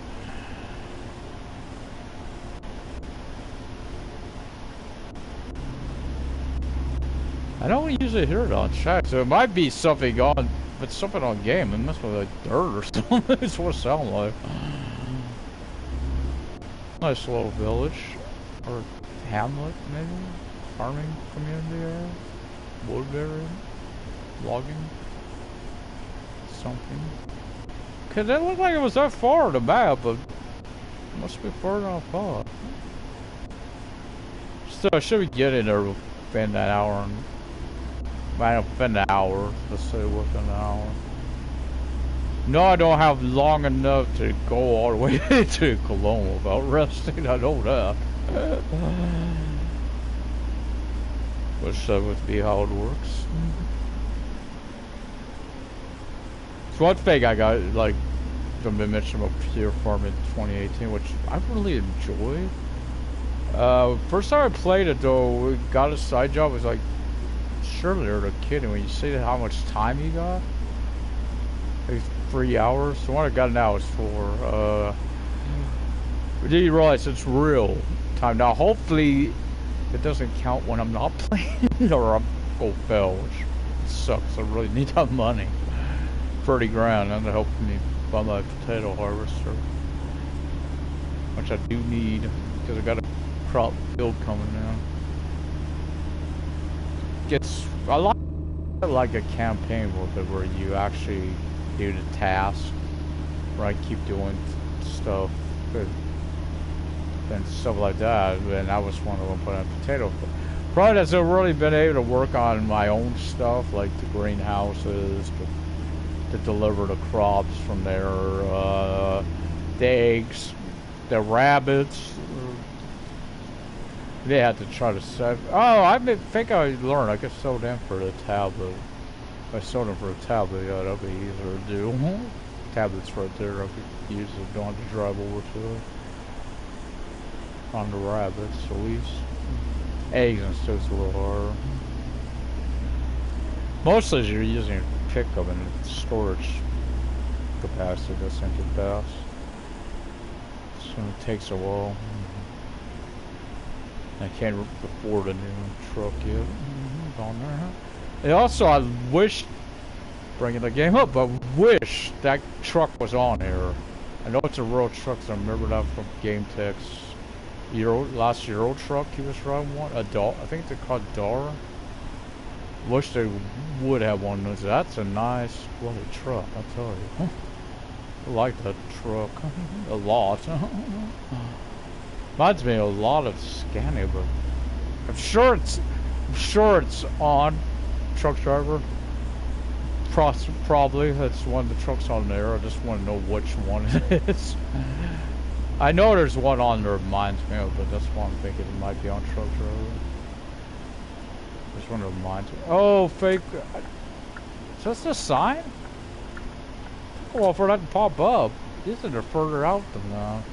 I don't usually hear it on chat, so it might be something on, but something on game. It must be like dirt or something. It's what it sounds like. Nice little village, or hamlet maybe, farming community area, woodberry, logging, something. Cause that looked like it was that far on the map, but it must be further than I thought. Still, I should be getting there within that hour, and within an hour. Let's say within an hour. No, I don't have long enough to go all the way to Cologne without resting. I know that. Which that would be how it works. It's one thing I got, like, from the mention of Pure Farm in 2018, which I really enjoyed. First time I played it, though, got a side job, was like, surely they're kidding when you see how much time you got. Like 3 hours. The one I got now is for. But then you realize it's real time. Now, hopefully, it doesn't count when I'm not playing or I'm go fail, which sucks. I really need that money. 30 grand, and to help me buy my potato harvester, which I do need because I got a crop field coming in. I like a campaign with it where you actually do the task, where I keep doing stuff. But and stuff like that. And I was one of them putting in potato. Probably hasn't really been able to work on my own stuff, like the greenhouses, to deliver the crops from there, the eggs, the rabbits. They had to try to set. Oh, think I learned I could sell them for the tablet. If I sold them for a tablet, yeah, that'd be easier to do. Tablets right there, I could use it, don't have to drive over to it. On the rabbits, at least. Eggs and stuff's a little harder. Mostly you're using a pickup and storage capacity doesn't get fast. So it takes a while. I can't afford a new truck yet. On there. And also, I wish, bringing the game up, but wish that truck was on here. I know it's a real truck, so I remember that from Game Tech's last Euro truck he was driving one. I think they're called Dara. Wish they would have one. That's a nice bloody truck, I tell you. I like that truck a lot. Reminds me a lot of Scania, but I'm sure it's on truck driver. Probably that's one of the trucks on there. I just want to know which one it is. I know there's one on there reminds me of, but that's why I'm thinking it might be on truck driver. Just want to remind me. Oh, fake. Is this a sign? Well, for that to pop up, these are further out than that.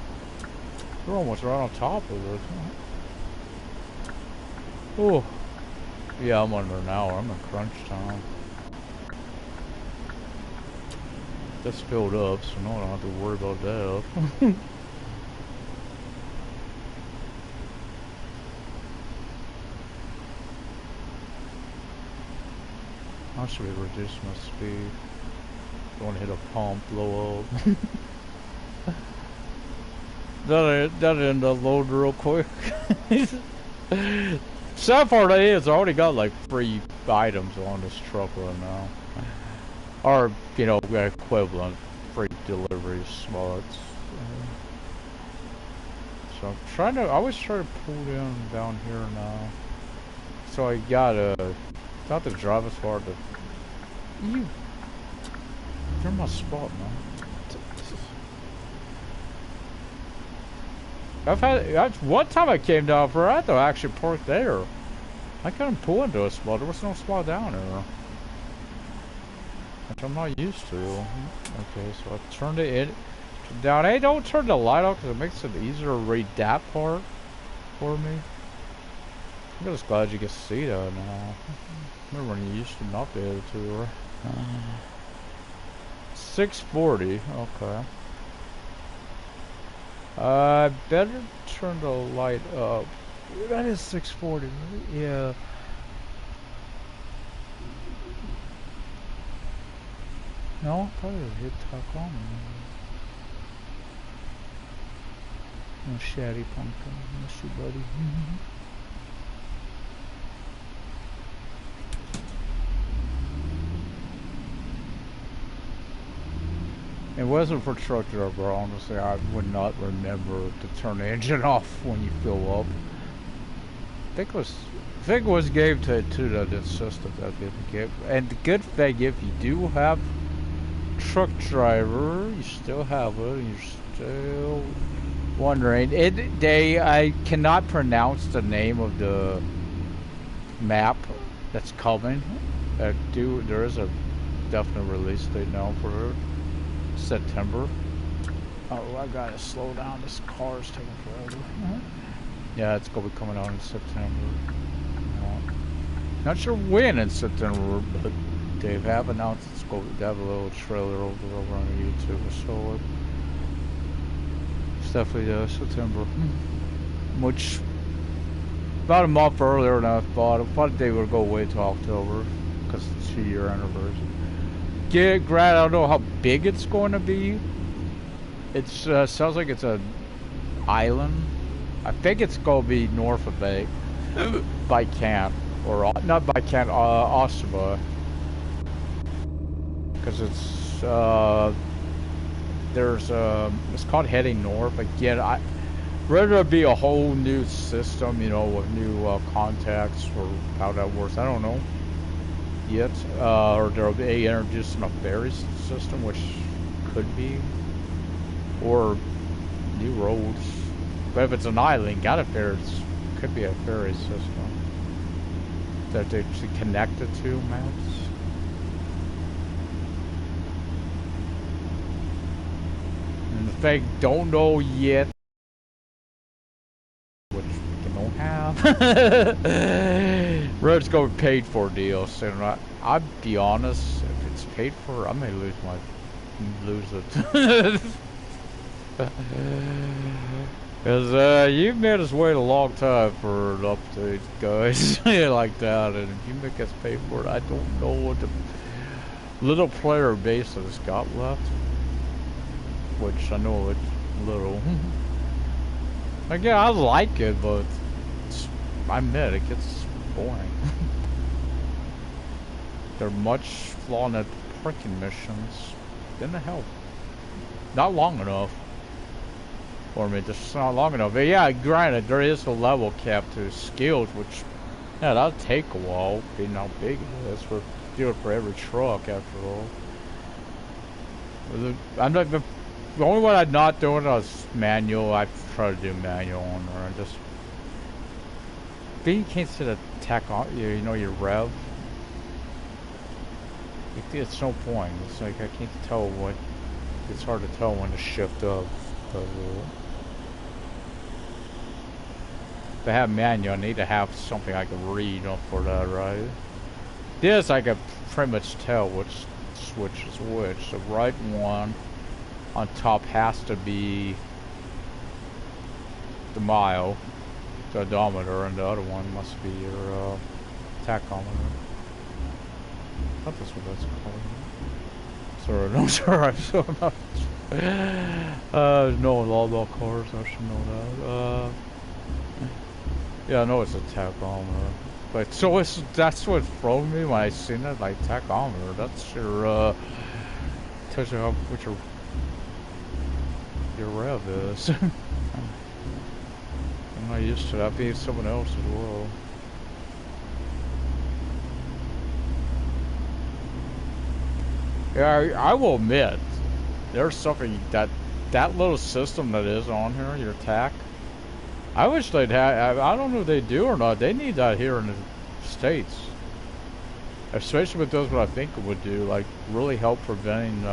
We're almost right on top of it. Oh. Yeah, I'm under an hour. I'm in crunch time. That's filled up, so no, I don't have to worry about that. I should reduce my speed. Don't want to hit a pump, blow up. That ended up loading real quick. Sad part is I already got like 3 items on this truck right now. Or, you know, equivalent free delivery slots. So I'm trying to, I always try to pull down here now. So I gotta, not to drive as far to, you're my spot, man. One time I came down for, I had to actually park there. I couldn't pull into a spot, there was no spot down there. Which I'm not used to. Okay, so I turned it in, down. Hey, don't turn the light off because it makes it easier to read that part for me. I'm just glad you can see that now. Remember when you used to not be able to, right? 640, okay. I better turn the light up. That is 640, right? Yeah. No, probably hit talk on. No shady pumpkin, miss you, buddy. It wasn't for truck driver, honestly. I would not remember to turn the engine off when you fill up. I think it was gave to the system that did the give. And the good thing, if you do have truck driver, you still have it. You're still wondering. I cannot pronounce the name of the map that's coming. There is a definite release date now for it. September. Oh, I gotta slow down. This car is taking forever. Yeah, it's gonna be coming out in September. Not sure when in September, but they have announced it's going to have a little trailer over on YouTube. So it's definitely September. Which about a month earlier than I thought. I thought they would go away till October because it's a 2-year anniversary. Grant, I don't know how big it's going to be. It sounds like it's an island. I think it's going to be north of Bykant, or not Bykant, Ostrava. Because it's it's called heading north. Again, Whether it be a whole new system, you know, with new contacts or how that works, I don't know yet. Or there'll be introducing a ferry system, which could be, or new roads. But if it's an island, got a ferry, could be a ferry system that they connect it to maps. And the thing don't know yet, which we don't have. Road's going paid for deals, and I'll be honest, if it's paid for, I may lose it. Because you've made us wait a long time for an update, guys, like that, and if you make us pay for it, I don't know what the little player base that it's got left, which I know it's little. Like, yeah, I like it, but I admit it gets boring. They're much long at freaking missions. Didn't help. Not long enough. Or I mean, just not long enough. But yeah, granted, there is a level cap to skills, which, yeah, that'll take a while, being how big it is. We're doing it for every truck, after all. I'm not, the only one I'm not doing is manual. I try to do manual on there. I just, you can't set a tech on, you know, your rev. It's no point. It's like I can't tell what. It's hard to tell when to shift up. If I have manual, I need to have something I can read for that, right? This I can pretty much tell which switch is which. The right one on top has to be the mile, the odometer, and the other one must be your tachometer. I thought that's what that's called. Sorry, no, sorry, I'm so not. No, all about cars, I should know that. Yeah, I know it's a tachometer. But so that's what thrown me when I seen it, like tachometer. That's your tells you how what your rev is. I'm not used to that being someone else as well. Yeah, I will admit, there's something that little system that is on here, your TAC. I wish they'd have. I don't know if they do or not. They need that here in the States, especially with those. What I think it would do, like, really help preventing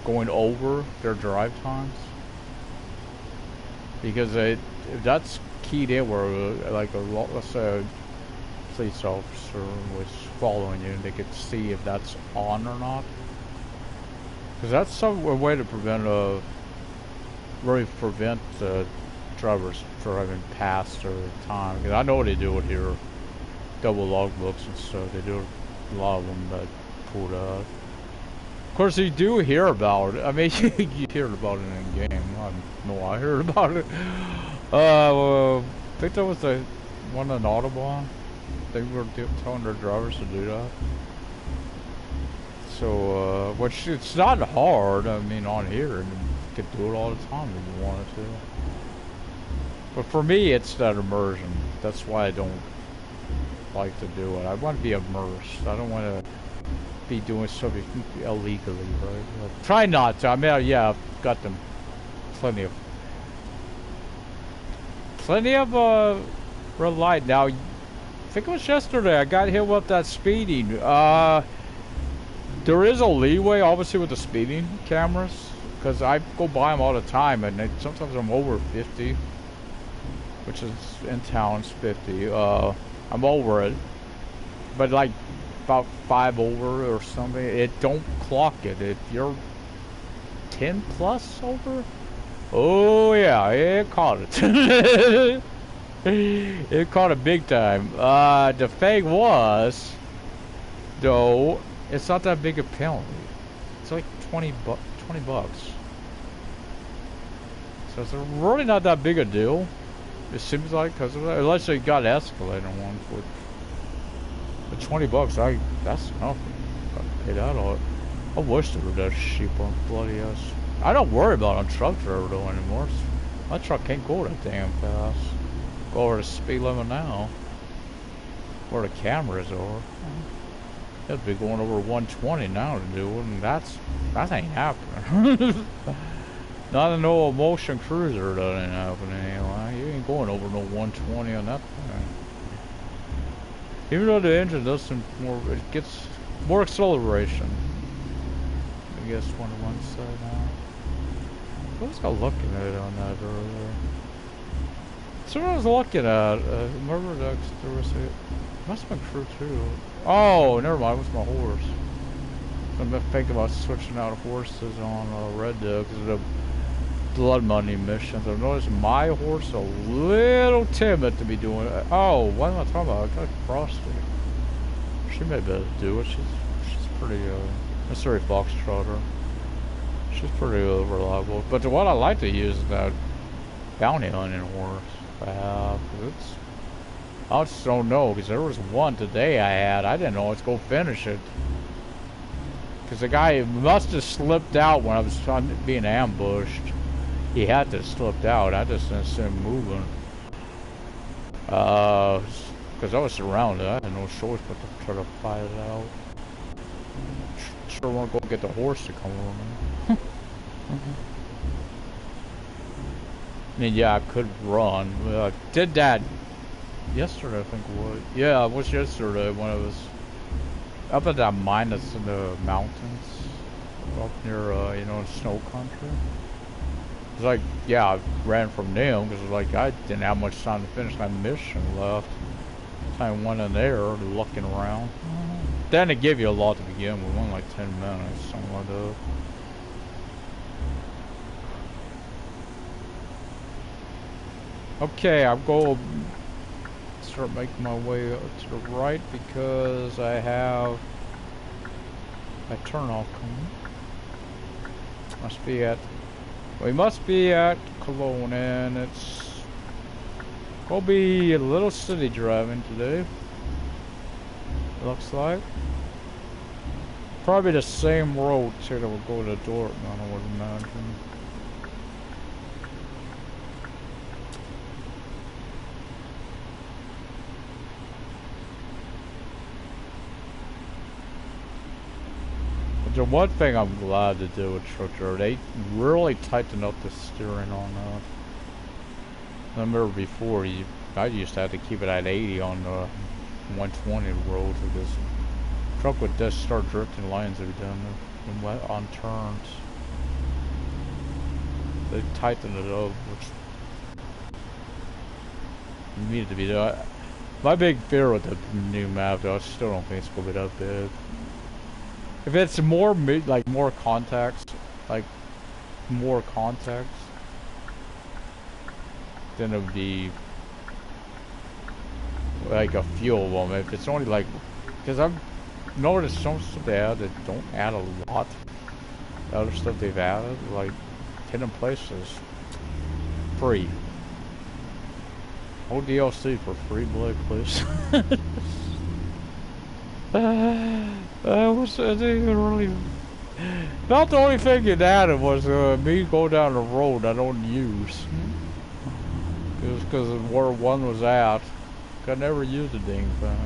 going over their drive times. Because if that's keyed in, where like let's say a police officer was following you, and they could see if that's on or not. Because that's a way to prevent really prevent drivers driving past their time. Because I know what they do with here, double logbooks and stuff. They do a lot of them that pull that. Of course, you do hear about it. I mean, you hear about it in game. I know I heard about it. Well, I think that was the one in Audubon. They were telling their drivers to do that. So, which it's not hard. I mean, on here, and you could do it all the time if you wanted to. But for me, it's that immersion. That's why I don't like to do it. I want to be immersed. I don't want to be doing something illegally, right? Like, try not to. I mean, yeah, I've got them plenty of red light. Now, I think it was yesterday, I got hit with that speeding. There is a leeway, obviously, with the speeding cameras, because I go by them all the time, and sometimes I'm over 50, which is in town, it's 50. I'm over it, but like about 5 over or something, it don't clock it. If you're 10 plus over, oh yeah, it caught it. It caught it big time. The thing was, though, it's not that big a penalty. It's like 20 bucks. So it's really not that big a deal. It seems like, because unless they got escalator one for the 20 bucks, that's enough. I pay that all. I wish they were that cheap on bloody ass. I don't worry about it on truck driver though anymore. My truck can't go that damn fast. Go over the speed limit now. Where the cameras are. It'd be going over 120 now to do it, and that ain't happening. Not in no motion cruiser, that ain't happening anyway. You ain't going over no 120 on that thing. Even though the engine does some more, it gets more acceleration. I guess 21 said now. What was I looking at on that earlier? So I was looking at, remember that there was a, must have been Crew 2. Oh, never mind, it was my horse. I'm thinking about switching out horses on Red Dead because of the blood money missions. I've noticed my horse is a little timid to be doing it. Oh, what am I talking about? I got Frosty. She may be able to do it. She's pretty, Missouri Foxtrotter. She's pretty reliable. But the one I like to use is that bounty hunting horse. I just don't know, because there was one today I didn't know let's go finish it. Because the guy must have slipped out when I was being ambushed. He had to have slipped out. I just didn't see him moving. Because I was surrounded. I had no choice but to try to fight it out. Sure want to go get the horse to come over me. I mean, yeah, I could run. I did that yesterday, I think it was. Yeah, it was yesterday when I was up at that mine that's in the mountains. Up near, you know, snow country. It's like, yeah, I ran from them because like I didn't have much time to finish my mission left. So I went in there looking around. Then it gave you a lot to begin with, only like 10 minutes, something like that. Okay, I'm going to start making my way to the right because I have a turnoff coming. We must be at Cologne, and we'll be a little city driving today. Looks like. Probably the same road too that will go to Dortmund, I would imagine. The one thing I'm glad to do with Stuttgart, they really tightened up the steering on that. I remember before, I used to have to keep it at 80 on the 120 roads because the truck would just start drifting lanes every time on turns. They tightened it up, which needed to be done. My big fear with the new map, though, I still don't think it's going to be that big. If it's more more context, then it would be like a few of them. If it's only like, because I've noticed some stuff they add that don't add a lot. The other stuff they've added, like hidden places, free. Whole DLC for free, Blake, please. I didn't even really. Not the only thing it added was me go down the road I don't use. It was because of where one was at. I never used the dang thing.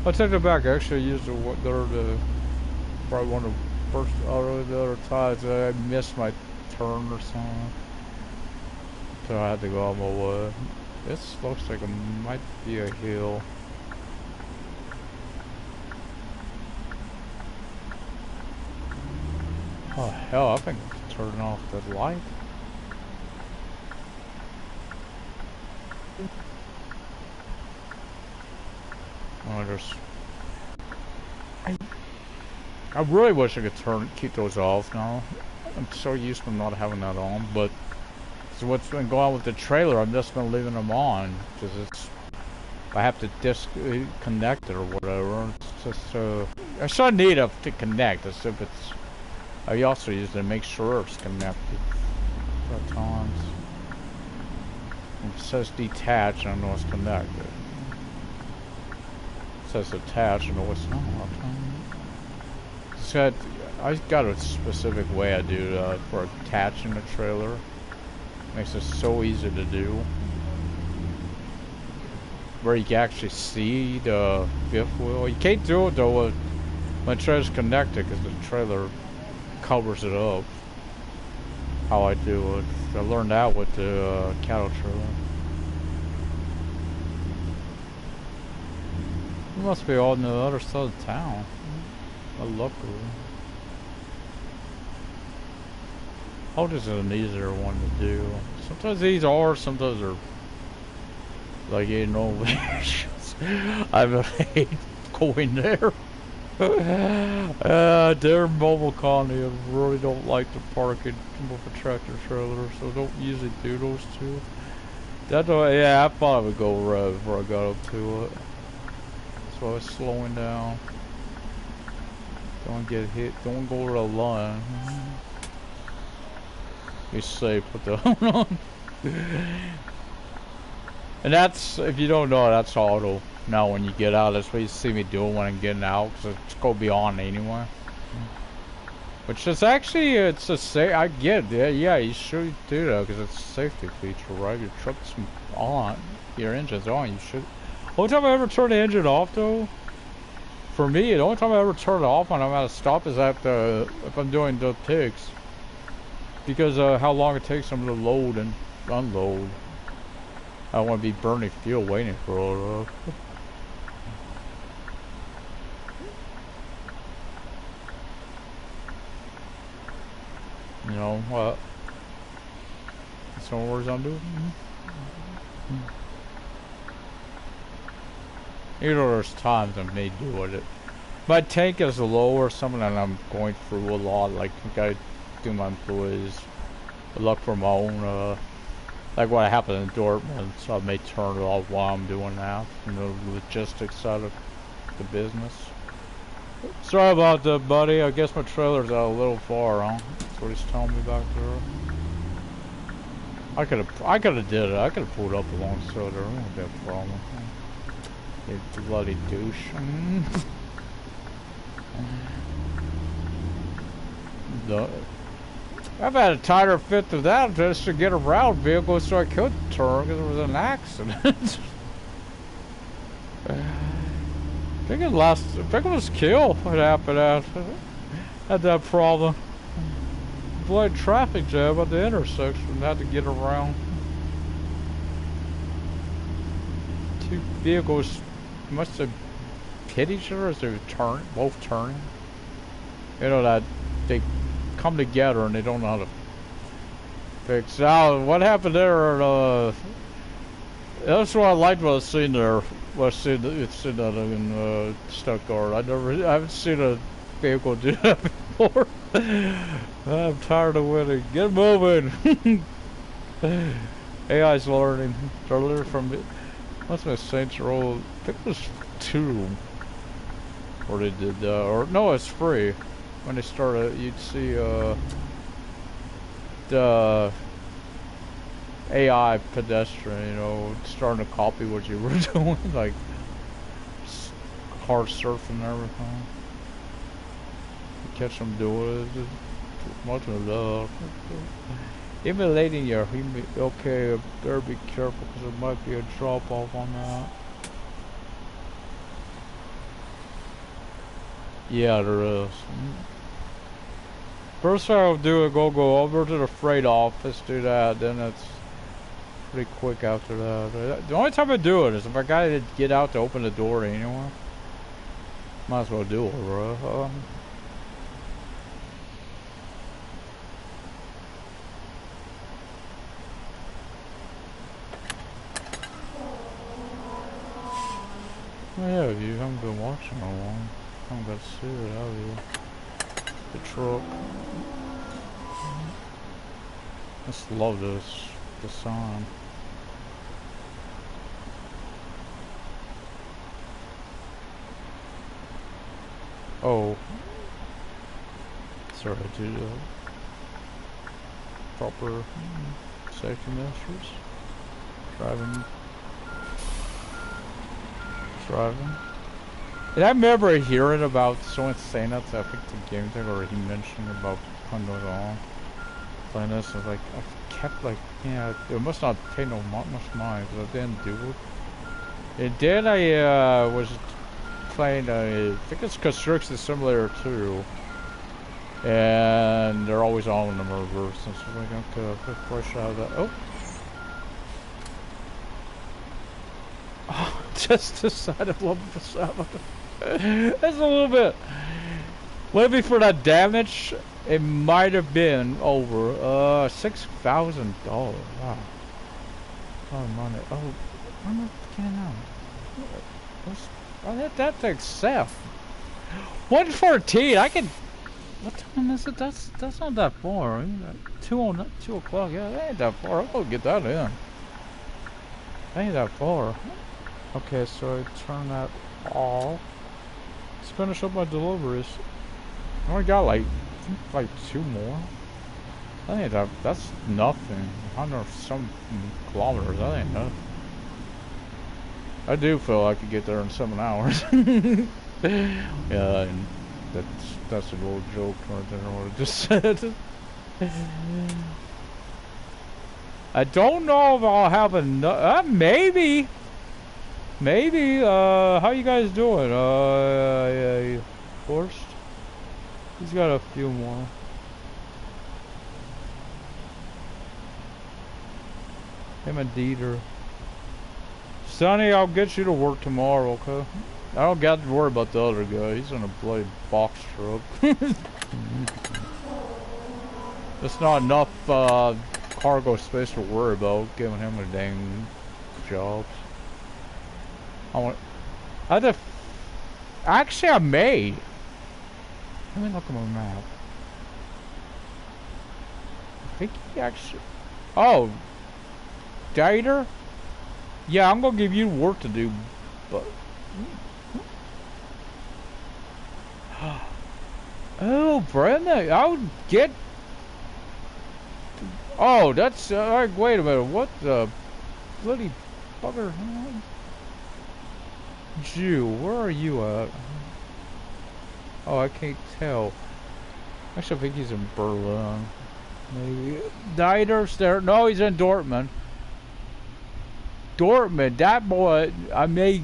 I take it back. I actually used it probably one of the first the other times I missed my turn or something. So I had to go on my way. This looks like it might be a hill. Oh hell, I think I can turn off the light. Oh, I really wish I could keep those off now. I'm so used to not having that on, but so what's been going on with the trailer, I've just been leaving them on because I have to disconnect it or whatever. It's just I should need it to connect. As if it's. I also use it to make sure it's connected at times. It says detached, I know it's connected. It says attached, I know it's not. I got a specific way I do for attaching the trailer. Makes it so easy to do. Where you can actually see the fifth wheel. You can't do it though when the trailer's connected because the trailer covers it up. How I do it. I learned that with the cattle trailer. You must be on the other side of town. Luckily. How is it an easier one to do? Sometimes these are, sometimes they're like, you know, I hate going there. They're mobile colony. I really don't like to park in with a tractor trailer, so don't usually do those two. That's why, yeah, I thought I would go right before I got up to it. So I was slowing down. Don't get hit. Don't go to the line. Be safe. Put the helmet on. And that's, if you don't know, that's auto. Now when you get out, that's what you see me doing when I'm getting out, because it's going to be on anyway. Which is actually, it's a safe, I get it, yeah, you should do that, because it's a safety feature, right? Your truck's on, your engine's on, you should. The only time I ever turn the engine off, though, for me, the only time I ever turn it off when I'm at a stop is at the, if I'm doing the picks. Because how long it takes them to load and unload. I don't want to be burning fuel waiting for it. You know what? That's what words I'm doing. You know, there's times I may do with it. My tank is low or something, and I'm going through a lot. Like I do my employees. I look for my own. Like what happened in Dortmund, so I may turn it off while I'm doing that. You know, the logistics side of the business. Sorry about that, buddy. I guess my trailer's out a little far, huh? That's what he's telling me back there. I could have did it. I could have pulled up alongside there. I won't have a problem. You bloody douche. I've had a tighter fit to that just to get around vehicles so I could turn because it was an accident. I think it was kill what happened at. Had that problem. Bloody traffic jam at the intersection. Had to get around. Two vehicles must have hit each other as they were both turning. You know that they come together and they don't know how to fix. Now, what happened there? That's what I liked what I seen there. It's seen that in Stuttgart. I haven't seen a vehicle do that before. I'm tired of winning. Get moving. AI's learning. They're learning from it. What's my Saints Row? I think it was 2 where they did that. Or no, it's free. When they started, you'd see the AI pedestrian, you know, starting to copy what you were doing, like hard surfing and everything. You catch them doing it, much of love. Emulating your okay, better be careful because there might be a drop off on that. Yeah, there is. First thing I'll do is go over to the freight office, do that, then it's pretty quick after that. The only time I do it is if I gotta get out to open the door anyway. Might as well do it, bro. Well, yeah, if you haven't been watching a long, I haven't got to see it, have you? The truck. Just love this design. Oh. Sorry, I do proper safety measures. Driving. And I remember hearing about someone saying that to, I think the game thing, or he mentioned about putting those on. Playing this, I was like, I kept like, yeah, it must not pay no much mind, but I didn't do it. And then I was playing, I think it's Construction Simulator 2. And they're always on in the reverse, and so we don't get a quick push out of that. Oh! Oh, just decided level 7. That's a little bit. Maybe for that damage, it might have been over $6,000. Wow. Oh money. Oh, I'm not getting out. I hit that to accept. 114. I can. What time is it? That's not that far. 2 o'clock. Yeah, that ain't that far. I'm gonna get that in. That ain't that far. Okay, so I turn that off. Let's finish up my deliveries. I only got like 2 more. That ain't that. That's nothing. 100 some kilometers. That ain't nothing. I do feel I could get there in 7 hours. Yeah, and that's an old joke right there. What I just said. I don't know if I'll have enough. Maybe. How you guys doing? Horst? He's got a few more. Him and Dieter. Sonny, I'll get you to work tomorrow, okay? I don't got to worry about the other guy. He's in a bloody box truck. There's not enough cargo space to worry about giving him a dang job. Actually, I may. Let me look at my map. I think he actually. Oh, Dieter? Yeah, I'm gonna give you work to do, but. Oh, Brenda, I would get. Oh, that's. Wait a minute. What the bloody bugger? Jew, where are you at? Oh, I can't tell. Actually, I think he's in Berlin. Maybe. Dieter's there. No, he's in Dortmund. Dortmund, that boy, I may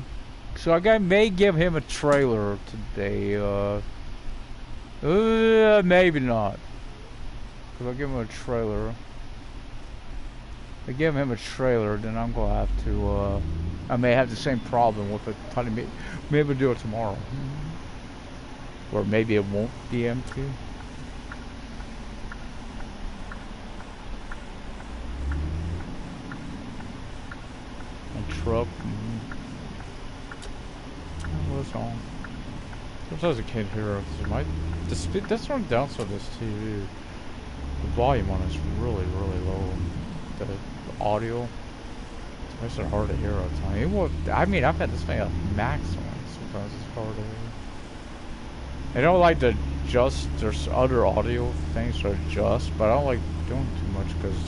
give him a trailer today. Maybe not. If I give him a trailer, then I'm gonna have to. I may have the same problem with it. Maybe do it tomorrow, or maybe it won't be empty. Truck. What's on? Sometimes I can't hear it. The speed. That's one downside of this TV. The volume on it is really, really low. The audio. It makes it hard to hear all the time. I mean, I've had this thing at maximum. Sometimes it's hard to hear. I don't like to adjust. There's other audio things to adjust, but I don't like doing too much because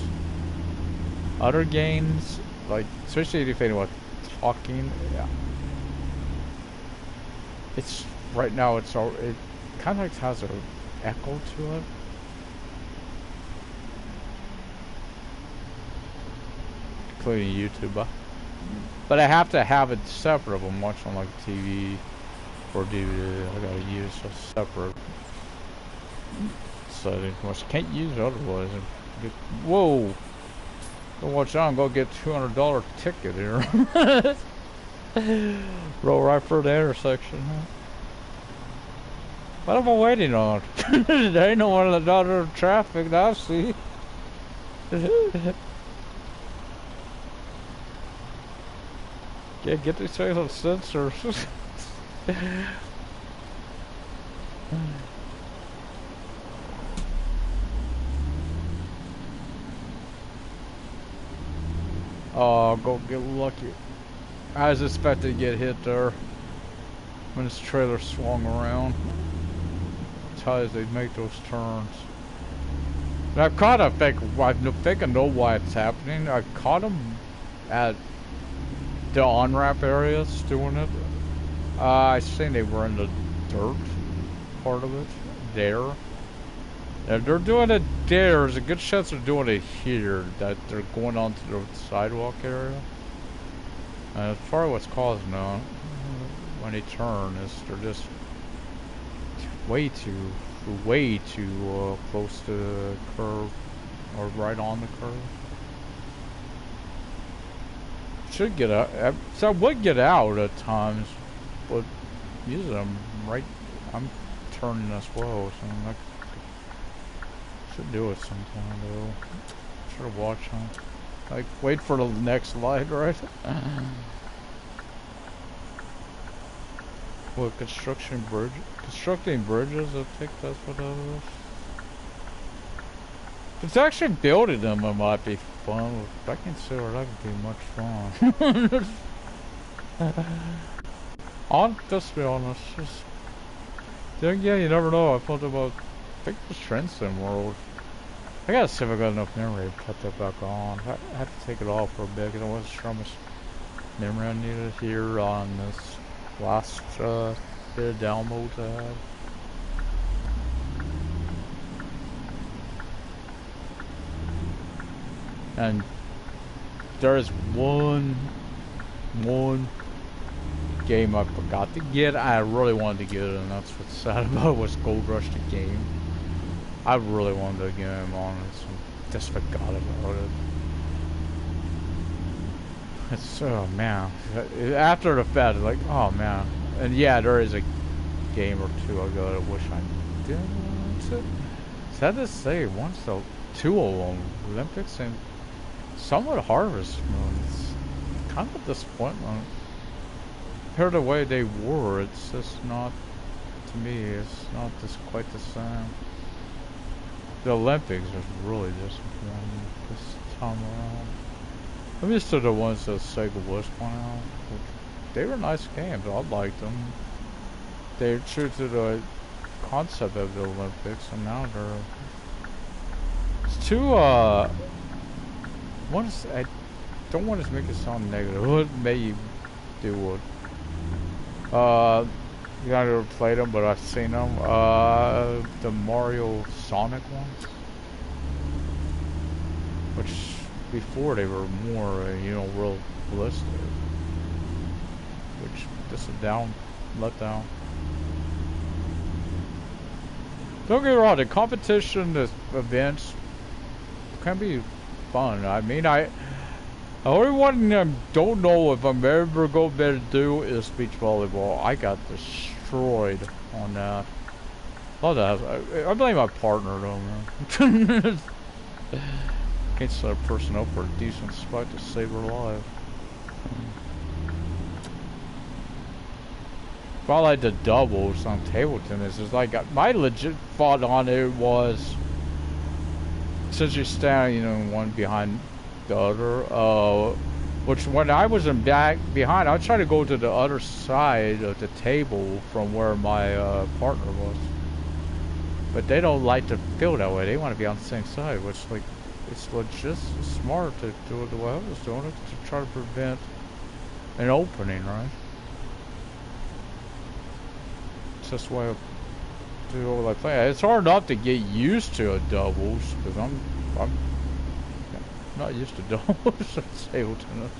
other games. Like, especially if anyone talking, yeah. It's right now. It kind of like has an echo to it. Including YouTube, but I have to have it separate if I'm watching on like TV or DVD. I gotta use a separate setting, which I can't use it otherwise. Whoa. Don't watch out, I'm gonna get $200 ticket here. Roll right for the intersection. Huh? What am I waiting on? There ain't no one in the other traffic that I see. Yeah, get these things on sensors. Oh, go get lucky. I was expecting to get hit there when this trailer swung around. That's how they make those turns. And I've caught I think I know why it's happening. I caught them at the on-ramp areas doing it. I seen they were in the dirt part of it there. If they're doing it there, there's a good chance they're doing it here, that they're going onto the sidewalk area. And as far as what's causing them, when they turn, is they're just way too close to the curve, or right on the curve. Should get out. So I would get out at times, but usually I'm turning as well, so I should do it sometime though. Should have watched them. Like, wait for the next light, right? What, constructing bridges, I think that's what that is. If it's actually building them, it might be fun. I can see where that could be much fun. I'll just be honest, yeah, you never know. I thought about, I think the Trenton world. I gotta see if I got enough memory to cut that back on. I had to take it off for a bit because I wasn't sure how much memory I needed here on this last bit of downloads I had. And there's one game I forgot to get. I really wanted to get it, and that's what's sad about it, was Gold Rush the game. I really wanted to get him on it, so just forgot about it. It's, oh man, after the fact, like, oh man. And yeah, there is a game or two I got. I wish I did. Sad to say, two of them, Olympics and somewhat Harvest Moon. It's kind of a disappointment. Compared to the way they were, it's just not, to me, it's not just quite the same. The Olympics was really disappointing this time around. I'm used to the ones that Sega was playing out. They were nice games, I liked them. They're true to the concept of the Olympics, and now they're... It's too, I don't want to make it sound negative. It may do it. You never played them, but I've seen them. The Mario Sonic ones, which before they were more, real realistic. Which this is let down. Don't get me wrong, the competition, the events can be fun. I mean, the only one I don't know if I'm ever going to be able to do is beach volleyball. I got destroyed on that. Love that. I blame my partner though, man. Can't set a person up for a decent spot to save her life. If I like the doubles on table tennis, it's like my legit thought on it was, since you're standing, one behind the other, which when I was behind, I tried to go to the other side of the table from where my partner was, but they don't like to feel that way. They want to be on the same side, which, like, it's legit smart to do it the way I was doing it, to try to prevent an opening, right? It's just the way I do what I play. It's hard enough to get used to a doubles, because I'm not used to doubles at table tennis.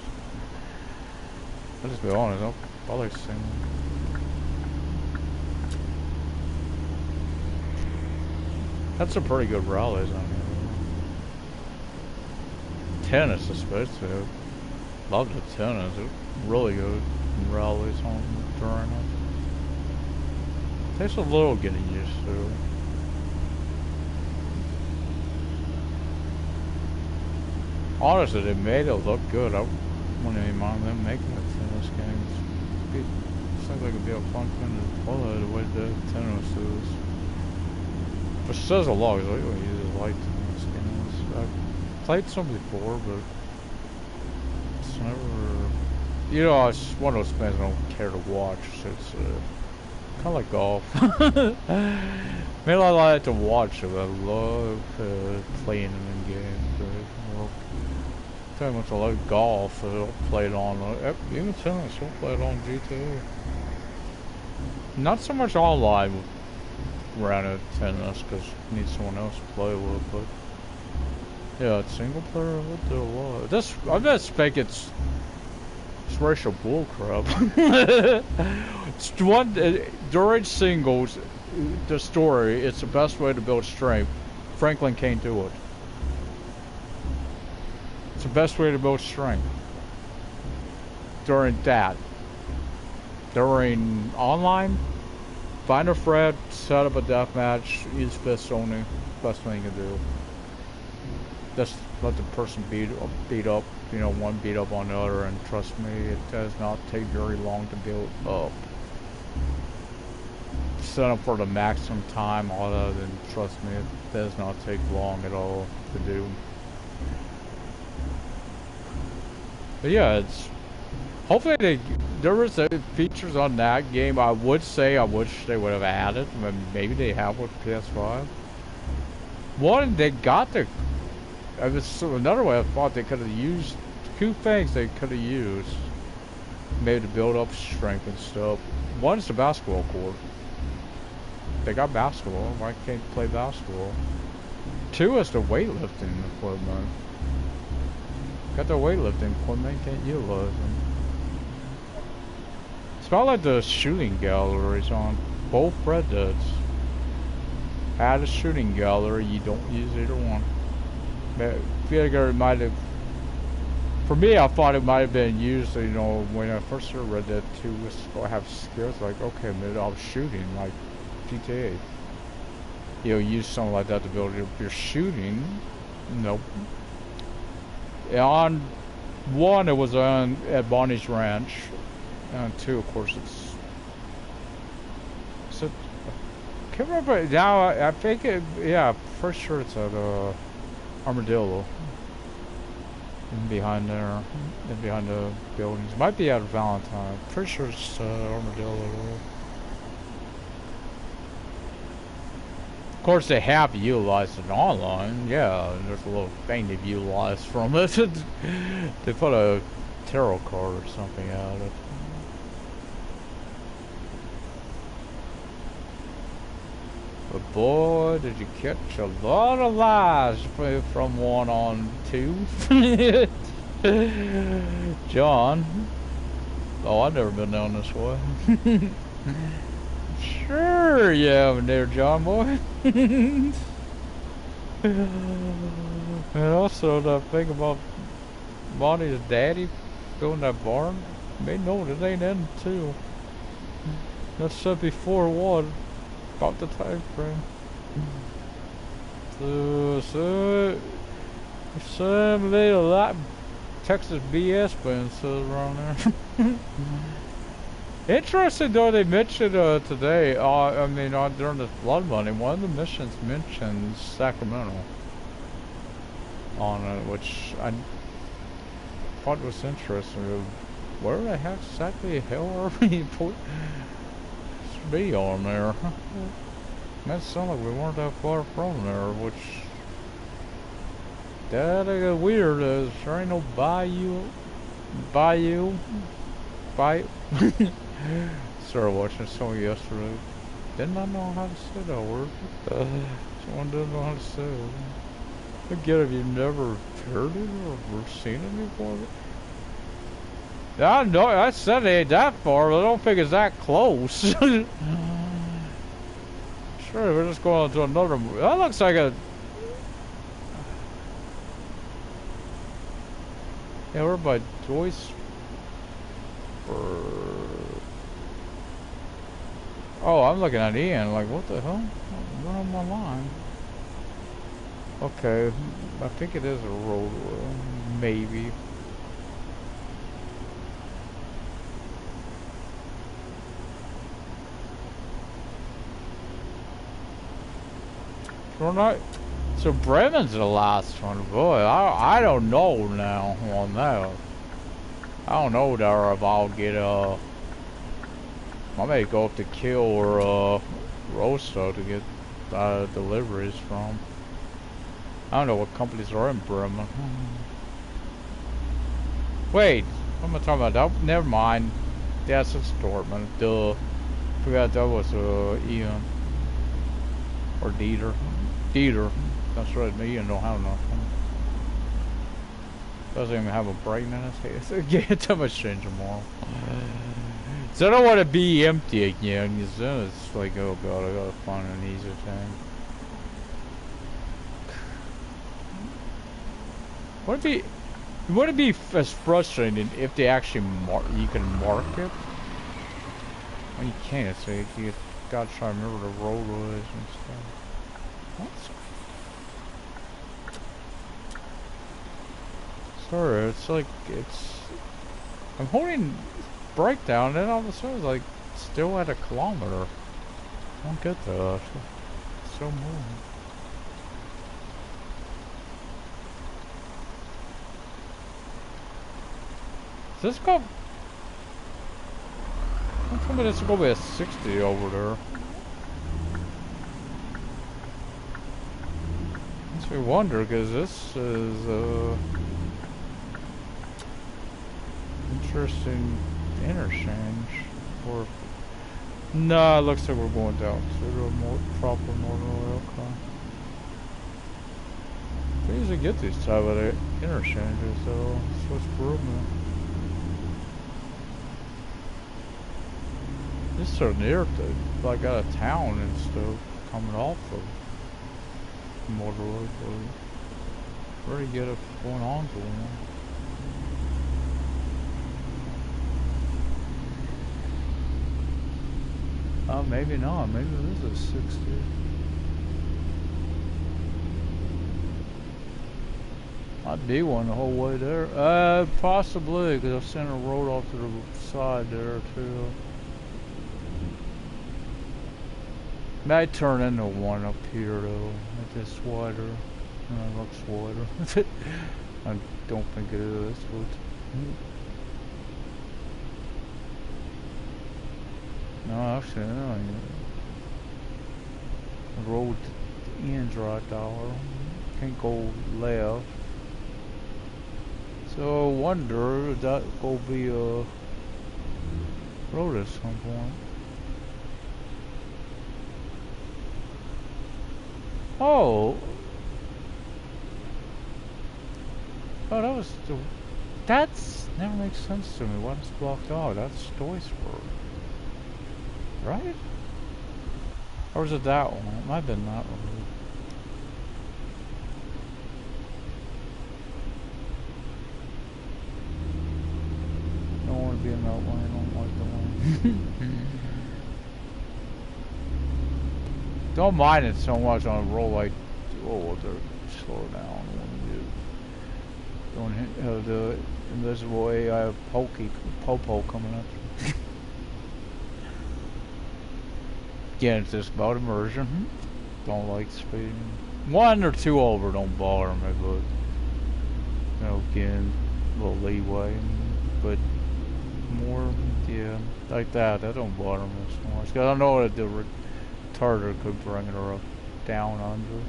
I'll just be honest, I like seeing that's some pretty good rallies on here. Tennis especially. Love the tennis. It's really good rallies on during it. Takes a little getting used to. Honestly, they made it look good. I wouldn't even mind them making it tennis games. It seems like it'd be a fun thing to follow the way the tennis is. Which says a lot, because I don't usually like tennis games. I've played some before, but it's never... it's one of those things I don't care to watch. So it's kind of like golf. Maybe I like to watch it, but I love playing them in games. Right? Well, pretty much I like golf, I'll play it on, even tennis, I'll play it on GTA. Not so much online with ran out of tennis because I need someone else to play with. But yeah, it's single player. What the what? This I bet fake it's racial bullcrap. It's one during singles, the story. It's the best way to build strength. Franklin can't do it. It's the best way to build strength. During that. During online, find a friend, set up a deathmatch, use fists only. Best thing you can do. Just let the person beat up, you know, one beat up on the other, and trust me, it does not take very long to build up. Set up for the maximum time, all that, and trust me, it does not take long at all to do. But yeah, it's hopefully there was features on that game. I would say I wish they would have added. Maybe they have with PS5. One, they got the. It was another way I thought they could have used. Two things they could have used. Maybe to build up strength and stuff. One is the basketball court. They got basketball. Why can't you play basketball? Two is the weightlifting equipment. Got the weightlifting equipment, can't utilize them. It's about like the shooting galleries on both Red Deads. Add a shooting gallery, you don't use either one. I feel like it might have, for me, I thought it might have been used, you know, when I first started Red Dead 2, was to have skills like, okay, maybe I was shooting, like GTA. You know, use something like that to build up your shooting. Nope. On one, it was on at Bonnie's Ranch, and two, of course, it's. So, I can't remember now. I think it. Yeah, for sure it's at Armadillo. And behind there, and behind the buildings. It might be at Valentine. Pretty sure it's Armadillo. Of course, they have utilized it online. Yeah, there's a little thing they've utilized from it. They put a tarot card or something out of it. But boy, did you catch a lot of lies from 1 on 2. John. Oh, I've never been down this way. Sure, yeah, there, John boy. And also the thing about Bonnie's daddy building that barn, they know it ain't in too. That's said before one about the time frame. Some little lot Texas BS band says around there. Interesting though, they mentioned today, I mean during the Blood Money, one of the missions mentions Sacramento on it, which I thought was interesting. Where the heck exactly hell are we supposed to be on there? That sounded like we weren't that far from there, which that is weird. There ain't no bayou. Started watching a song yesterday. Didn't I know how to say that word? Someone didn't know how to say it. Again, if you've never heard it or seen it before. I know, I said it ain't that far, but I don't think it's that close. Sure, we're just going on to another. That looks like a. Yeah, we're by Joyce. Oh, I'm looking at Ian, like, what the hell? What on my line? Okay, I think it is a road, maybe. We're not. So Bremen's the last one. Boy, I don't know now on that. I don't know there if I'll get I may go up to Kill or Rosto to get deliveries from. I don't know what companies are in Bremen. Wait, what am I talking about? That, never mind. Yes, it's Dortmund. Duh. Forgot that was Ian. Or Dieter. Dieter. That's right, me and don't have nothing. Doesn't even have a brain in his head. Get too much change tomorrow. So I don't want to be empty again, because then it's like, oh god, I gotta find an easier thing. Would it be as frustrating if they actually you can mark it? Well, you can't, so you gotta try to remember the roadways and stuff. What? Sorry, it's like, I'm holding brake down, and then all of a sudden it's like, still at a kilometer. I don't get that. It's so moving. Does this go? Don't tell me this is going to be a 60 over there. Makes me wonder, because this is interesting interchange. Or no, it looks like we're going down to the more proper motorway. Okay. They usually get these type of interchanges, though. So it's improvement. It's so near to, like, out of town and stuff, coming off of motorway, but where do you get it going on to one? Maybe not. Maybe this is 60. I'd be one the whole way there. Possibly, because I've sent a road off to the side there, too. Might turn into one up here though. It's wider. It looks wider. I don't think it is, but no, actually, no. The road ends right there. Can't go left. So I wonder if that will be a road at some point. Oh, that was the. That's never makes sense to me. Why it's blocked off? That's Stoicsburg, right? Or was it that one? It might have been that one. Don't want to be in that one. I don't like the one. Don't mind it so much on a roll like, oh, they're slow down when you don't hit the invisible AI Popo coming up. Again, it's just about immersion. Don't like speeding. 1 or 2 over don't bother me, but you know, again, a little leeway. But more, yeah, like that don't bother me so much. Cause I don't know what the retarder could bring it or down under.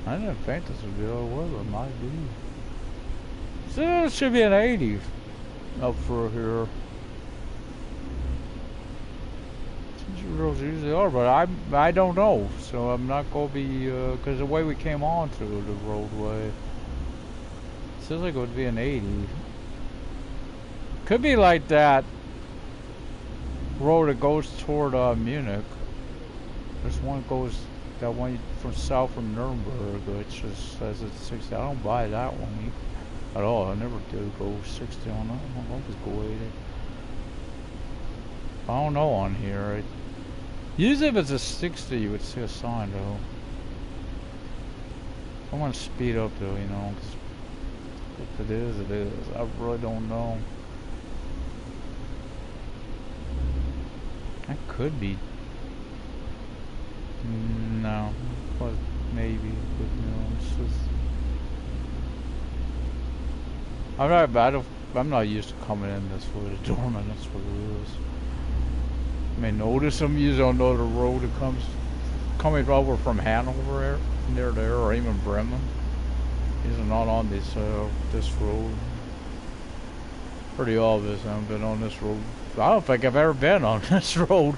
I didn't think this would be all weather. It might be. So it should be an 80 up for here. Girls usually are, but I don't know. So I'm not gonna be because the way we came on to the roadway, it seems like it would be an 80. Could be like that road that goes toward Munich. There's one that goes. That one from south from Nuremberg, which just says it's 60. I don't buy that one at all. I never do go 60 on that. I always go 80. I don't know on here. Usually if it's a 60, you would see a sign though. I want to speed up though, you know. 'Cause if it is, it is. I really don't know. That could be. No, but maybe, but no, it's just. I'm not used to coming in this way to Dortmund, that's what it is. I may notice them, you don't know the road that comes, coming over from Hanover near there, or even Bremen. These are not on this road. Pretty obvious I haven't been on this road. I don't think I've ever been on this road.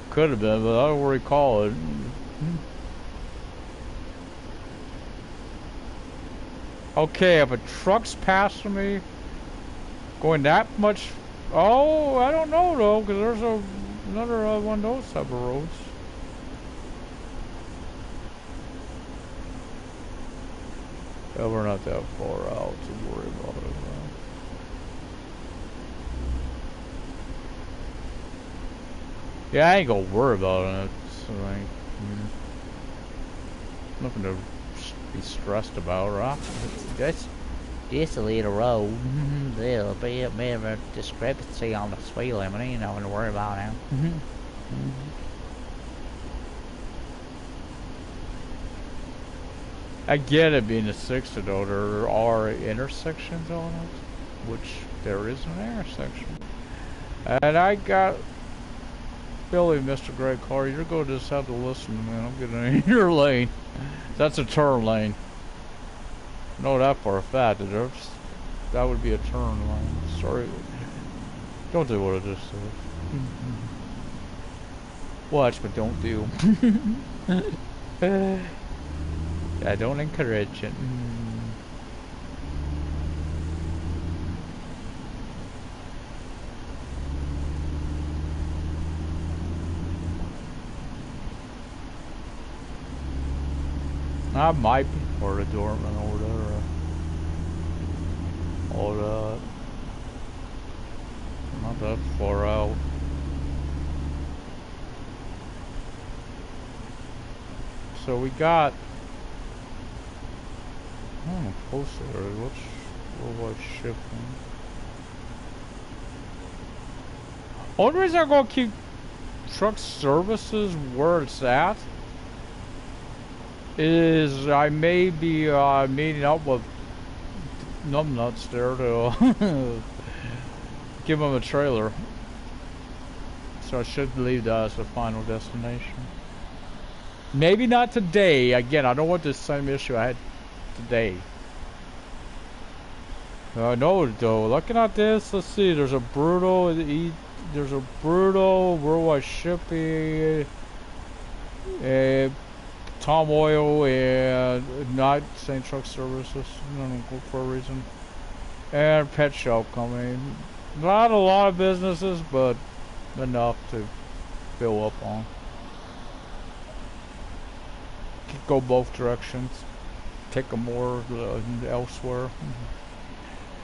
Could have been, but I don't recall it. Okay, if a truck's passing me, going that much... Oh, I don't know though, because there's another one of those type of roads. Yeah, we're not that far out to worry about it. Yeah, I ain't gonna worry about it. It's like, nothing to be stressed about, right? Just a little road. There'll be a bit of a discrepancy on the speed limit. Ain't nothing to worry about now. I get it being a 60 though. There are intersections on it, which there is an intersection. And I got Billy, Mr. Greg Carr, you're going to just have to listen to me. I'm getting in your lane. That's a turn lane. I know that for a fact. That would be a turn lane. Sorry. Don't do what I just said. Watch, but don't do. I don't encourage it. I might be part of Dortmund over there. All that. Not that far out. So we got... I don't know, close there. What's worldwide shipping? Only reason I'm gonna keep truck services where it's at is I may be meeting up with numbnuts there to give them a trailer. So I should leave that as the final destination. Maybe not today. Again, I don't want the same issue I had today. No, though. Looking at this, let's see. There's a brutal worldwide shipping, Tom Oil, and not St. Truck Services. I don't know for a reason. And pet shop company. Not a lot of businesses, but enough to fill up on. Could go both directions. Take them more elsewhere.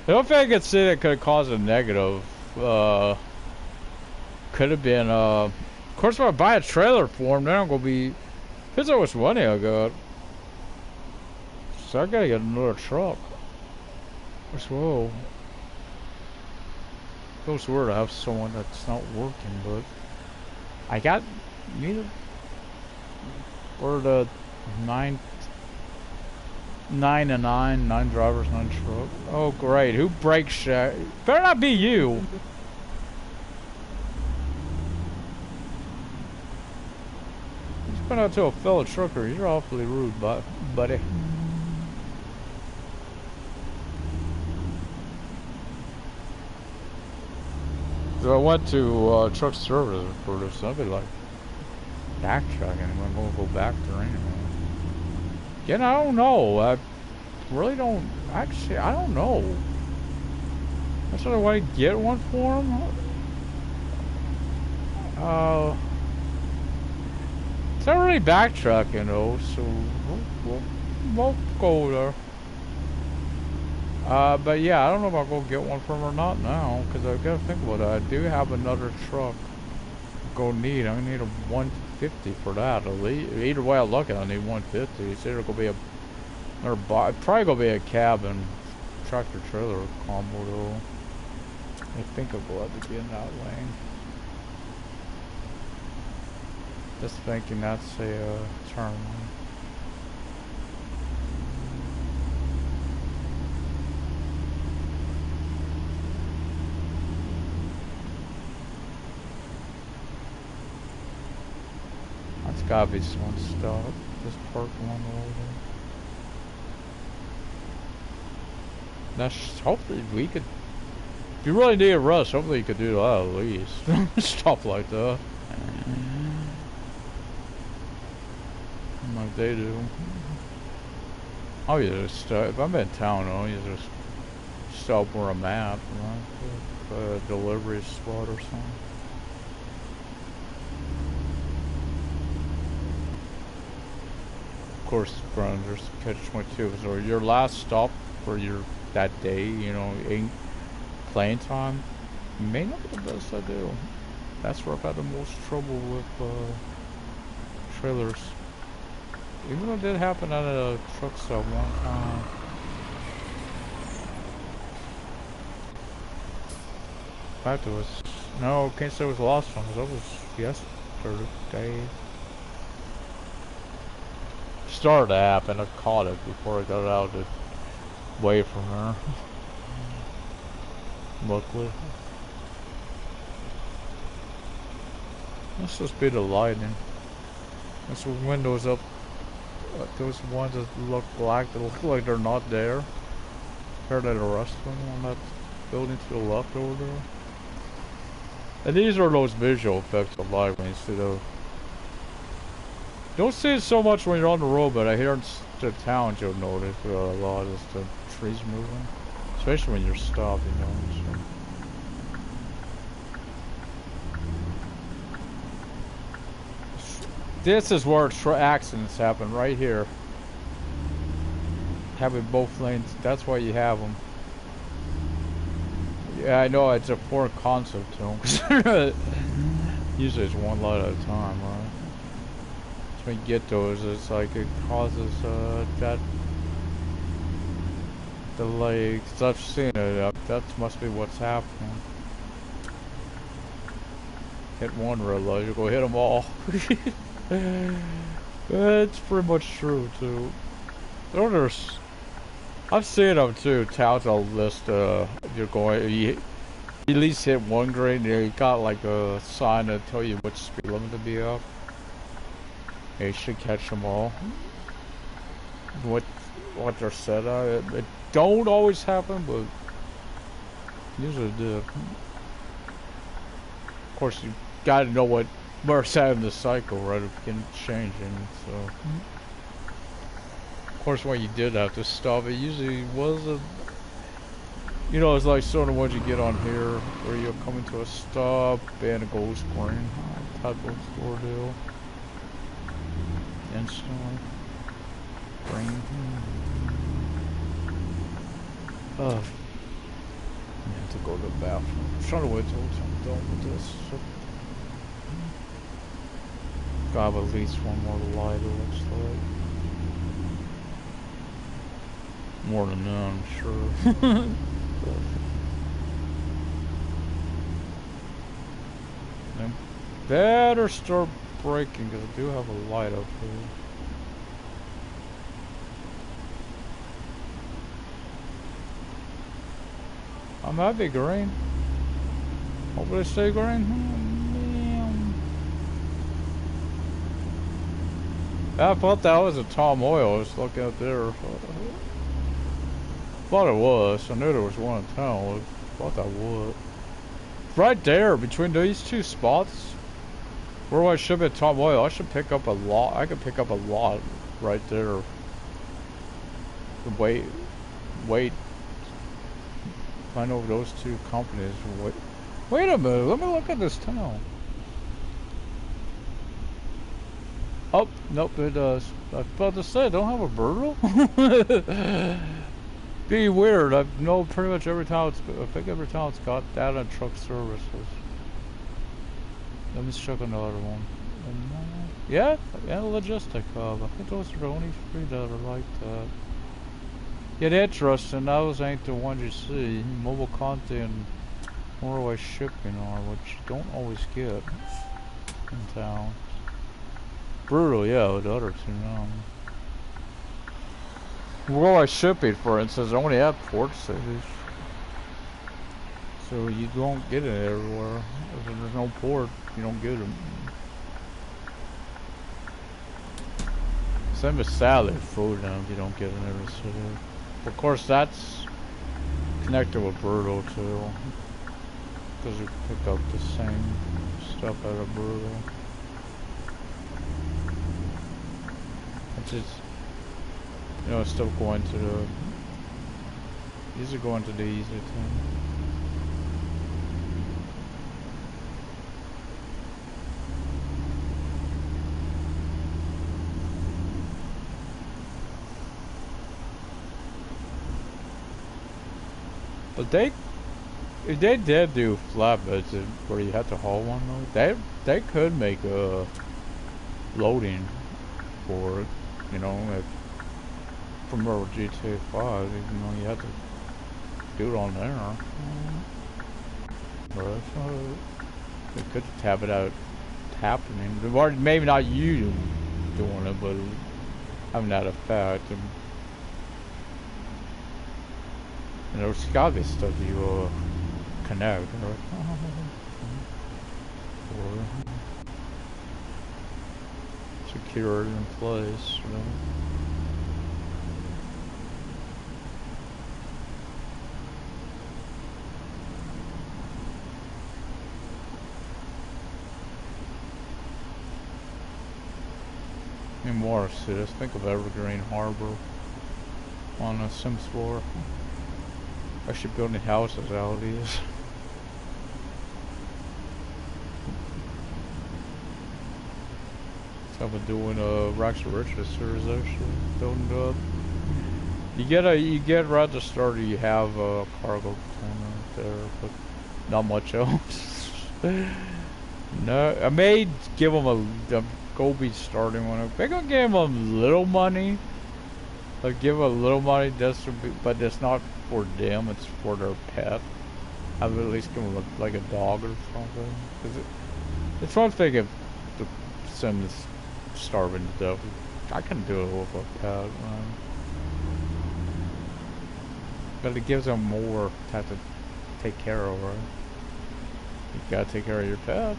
I don't think I could say that could have caused a negative. Could have been, of course, if I buy a trailer for them, then I'm gonna be. Depends how much money I got. So I gotta get another truck. Whoa. Feels weird to have someone that's not working, but I got neither. Or the 9 and 9 drivers, 9 truck. Oh great, who breaks shit? Better not be you. Just went out to a fellow trucker. You're awfully rude, buddy. So I went to truck service for this. I'd be like backtracking. I'm gonna go back there anyway. Again, I don't know. I really don't. Actually, I don't know. That's what I want to get one for him. It's not really backtracking though, so we'll go there. But yeah, I don't know if I'll go get one from her or not now, because I gotta think about it. I do have another truck. I need a 150 for that. Either way I look at it, I need 150. It's either gonna be probably gonna be a cab and tractor trailer combo though. I think I'll go have to be in that lane. Just thinking that's a turn lane. That's gotta be someone stuck. Just park along the way there. That's hopefully we could. If you really need a rest, hopefully you could do that at least. Stuff like that. Like they do. Oh, you just stop. If I'm in town, though, you just stop where I'm at, like a delivery spot or something. Of course, friends, there's catch-22. So your last stop for that day, you know, ain't playing time, may not be the best idea. That's where I've had the most trouble with trailers. Even though it did happen at a truck stop one time. In fact, it was, no, can't say it was the last one, because that was yesterday. Started to happen, I caught it before I got out away from her. Luckily. Let's just be the lighting. That's the windows up. Those ones that look black, that look like they're not there. Heard that arresting on that building to the left over there. And these are those visual effects of light when you see those. Don't see it so much when you're on the road, but I hear in the towns you'll notice a lot is the trees moving. Especially when you're stopped, you know. So. This is where accidents happen, right here. Having both lanes, that's why you have them. Yeah, I know it's a poor concept too. Usually it's one light at a time, right? So when you get those, it's like it causes that delay. Cause I've seen it. That must be what's happening. Hit one red light, you go hit them all. It's pretty much true too. I've seen them too. Towns will list you're going. You at least hit one grade. You got like a sign to tell you which speed limit to be up. You should catch them all. What they're set at. It don't always happen, but usually do. Of course, you gotta know where it's at in the cycle, right? It can change, and so. Of course, when you did have to stop, it usually was a. You know, it's like sort of once you get on here, where you're coming to a stop and it goes green, type of ordeal. Instantly. Green. I have to go to the bathroom. I'm trying to wait till I'm done with this. So. Gotta have at least one more light, it looks like. More than that, I'm sure. I better start braking because I do have a light up here. I might be green. Hopefully I stay green. I thought that was a Tom Oil. I was looking up there. Thought it was. I knew there was one in town. I thought that was. Right there, between these two spots, where I should be at Tom Oil, I should pick up a lot. I could pick up a lot right there. Wait. I know those two companies. Wait a minute. Let me look at this town. Oh, nope, it does. I was about to say, I don't have a burrito? Be weird. I know pretty much every town I think every town's got that and truck services. Let me check another one. Yeah, Logistic Hub. I think those are the only three that are like that. Get interesting, those ain't the ones you see. Mobile Content and Norway Shipping are, which you don't always get in town. Brutal, yeah, the other two now. Norway Shipping, for instance, only have port cities. So you don't get it everywhere. If there's no port, you don't get them. Same as salad food now, if you don't get it in every city. Of course, that's connected with Brutal too, because we pick up the same stuff out of Brutal. It's just, you know, still going to the. These are going to the easy thing. But if they did do flatbeds where you had to haul one though, they could make a loading for it, you know, from Road GTA 5, even though you had to do it on there. But they could have it out happening. Or maybe not you doing it, but having that effect. And there's gotta be stuff you connect, right? Or secure it in place, you know? In more cities, think of Evergreen Harbor on a Sims 4. Actually building houses out of these. So I've been doing Racks to Riches series actually, building it up. You get right at the start you have a cargo container there, but not much else. No, I may give them a go be starting one. They're gonna give them little money. I'll give a little money just to be, but it's not for them, it's for their pet. I would at least give them like a dog or something. Cause it's one thing if the sim is starving to death. I can do it with a pet, man. But it gives them more to have to take care of, right? You gotta take care of your pet.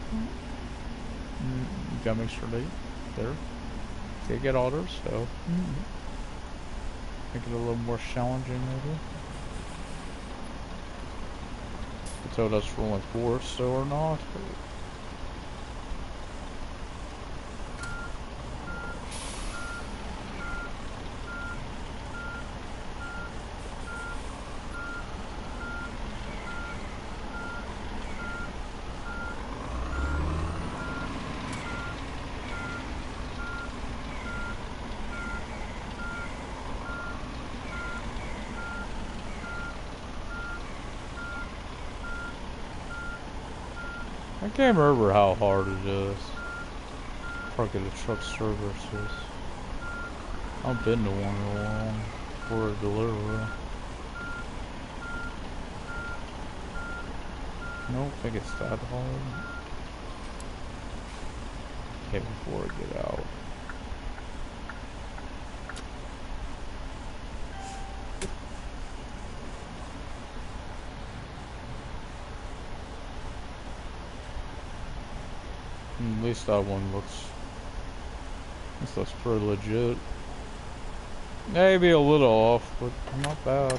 You gotta make sure they get all their stuff. Make it a little more challenging, maybe. So that's rolling force, so or not. I can't remember how hard it is. Parking the truck services. I've been to one in a while for a delivery. I don't think it's that hard. Okay, before I get out. At least that one looks pretty legit. Maybe a little off, but not bad.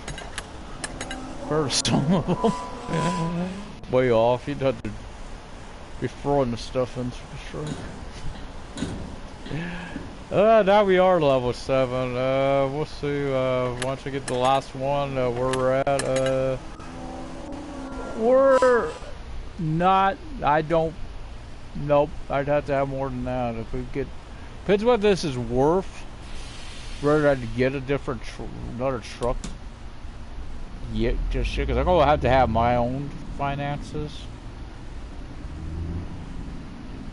Compared to some of them. Way off. You'd have to be throwing the stuff in for sure. Now we are level 7. We'll see. Once we get the last one, where we're at. We're not. I don't. Nope, I'd have to have more than that. If we get, depends what this is worth. Whether I'd get a different, another truck. Yeah, just shit, because I'm gonna have to have my own finances.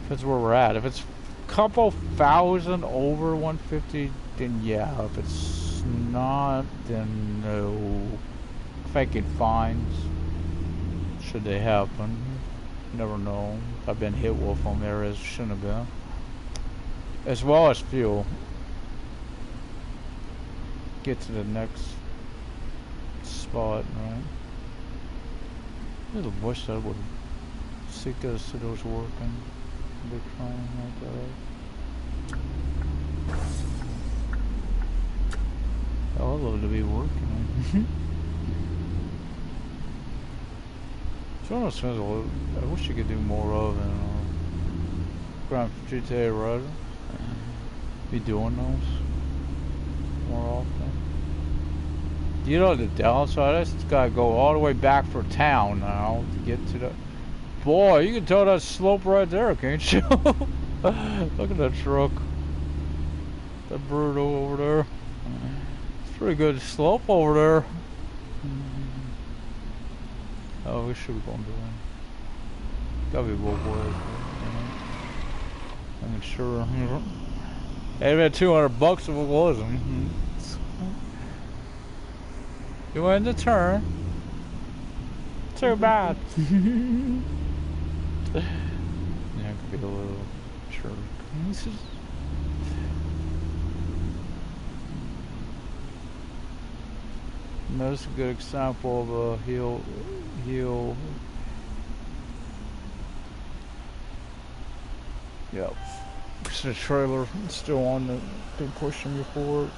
Depends where we're at. If it's a couple thousand over 150, then yeah. If it's not, then no. Faking fines. Should they happen? Never know. I've been hit with them areas shouldn't have been. As well as fuel. Get to the next spot, right? I really wish that would see those working. Big trying like that. Oh, I'd love to be working. Some of those things I wish you could do more of in Grand GTA Red. Be doing those more often. You know the downside? I just gotta go all the way back for town now to get to the. Boy, you can tell that slope right there, can't you? Look at that truck. That bird over there. It's pretty good slope over there. Oh, we should be going to one. Gotta be both ways. I'm sure. It'd been $200 if it wasn't. You went to turn. Too bad. Yeah, it could be a little jerk. This is. That's a good example of a heel. Yep. It's the trailer still on the been pushing me forward.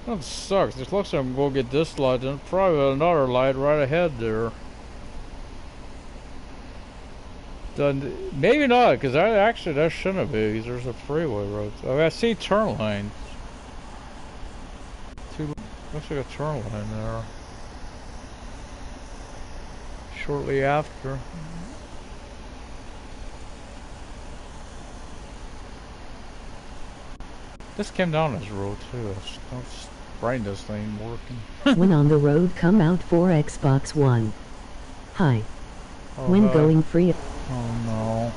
That sucks. It looks like I'm gonna get this light and probably another light right ahead there. Done. Maybe not, because actually that shouldn't be. There's a freeway road. Oh, I see turn lanes. Looks like a turn lane there. Shortly after. This came down this road too. Let's brain this thing working. When on the road, come out for Xbox One. Hi. Oh, When going free. Oh no.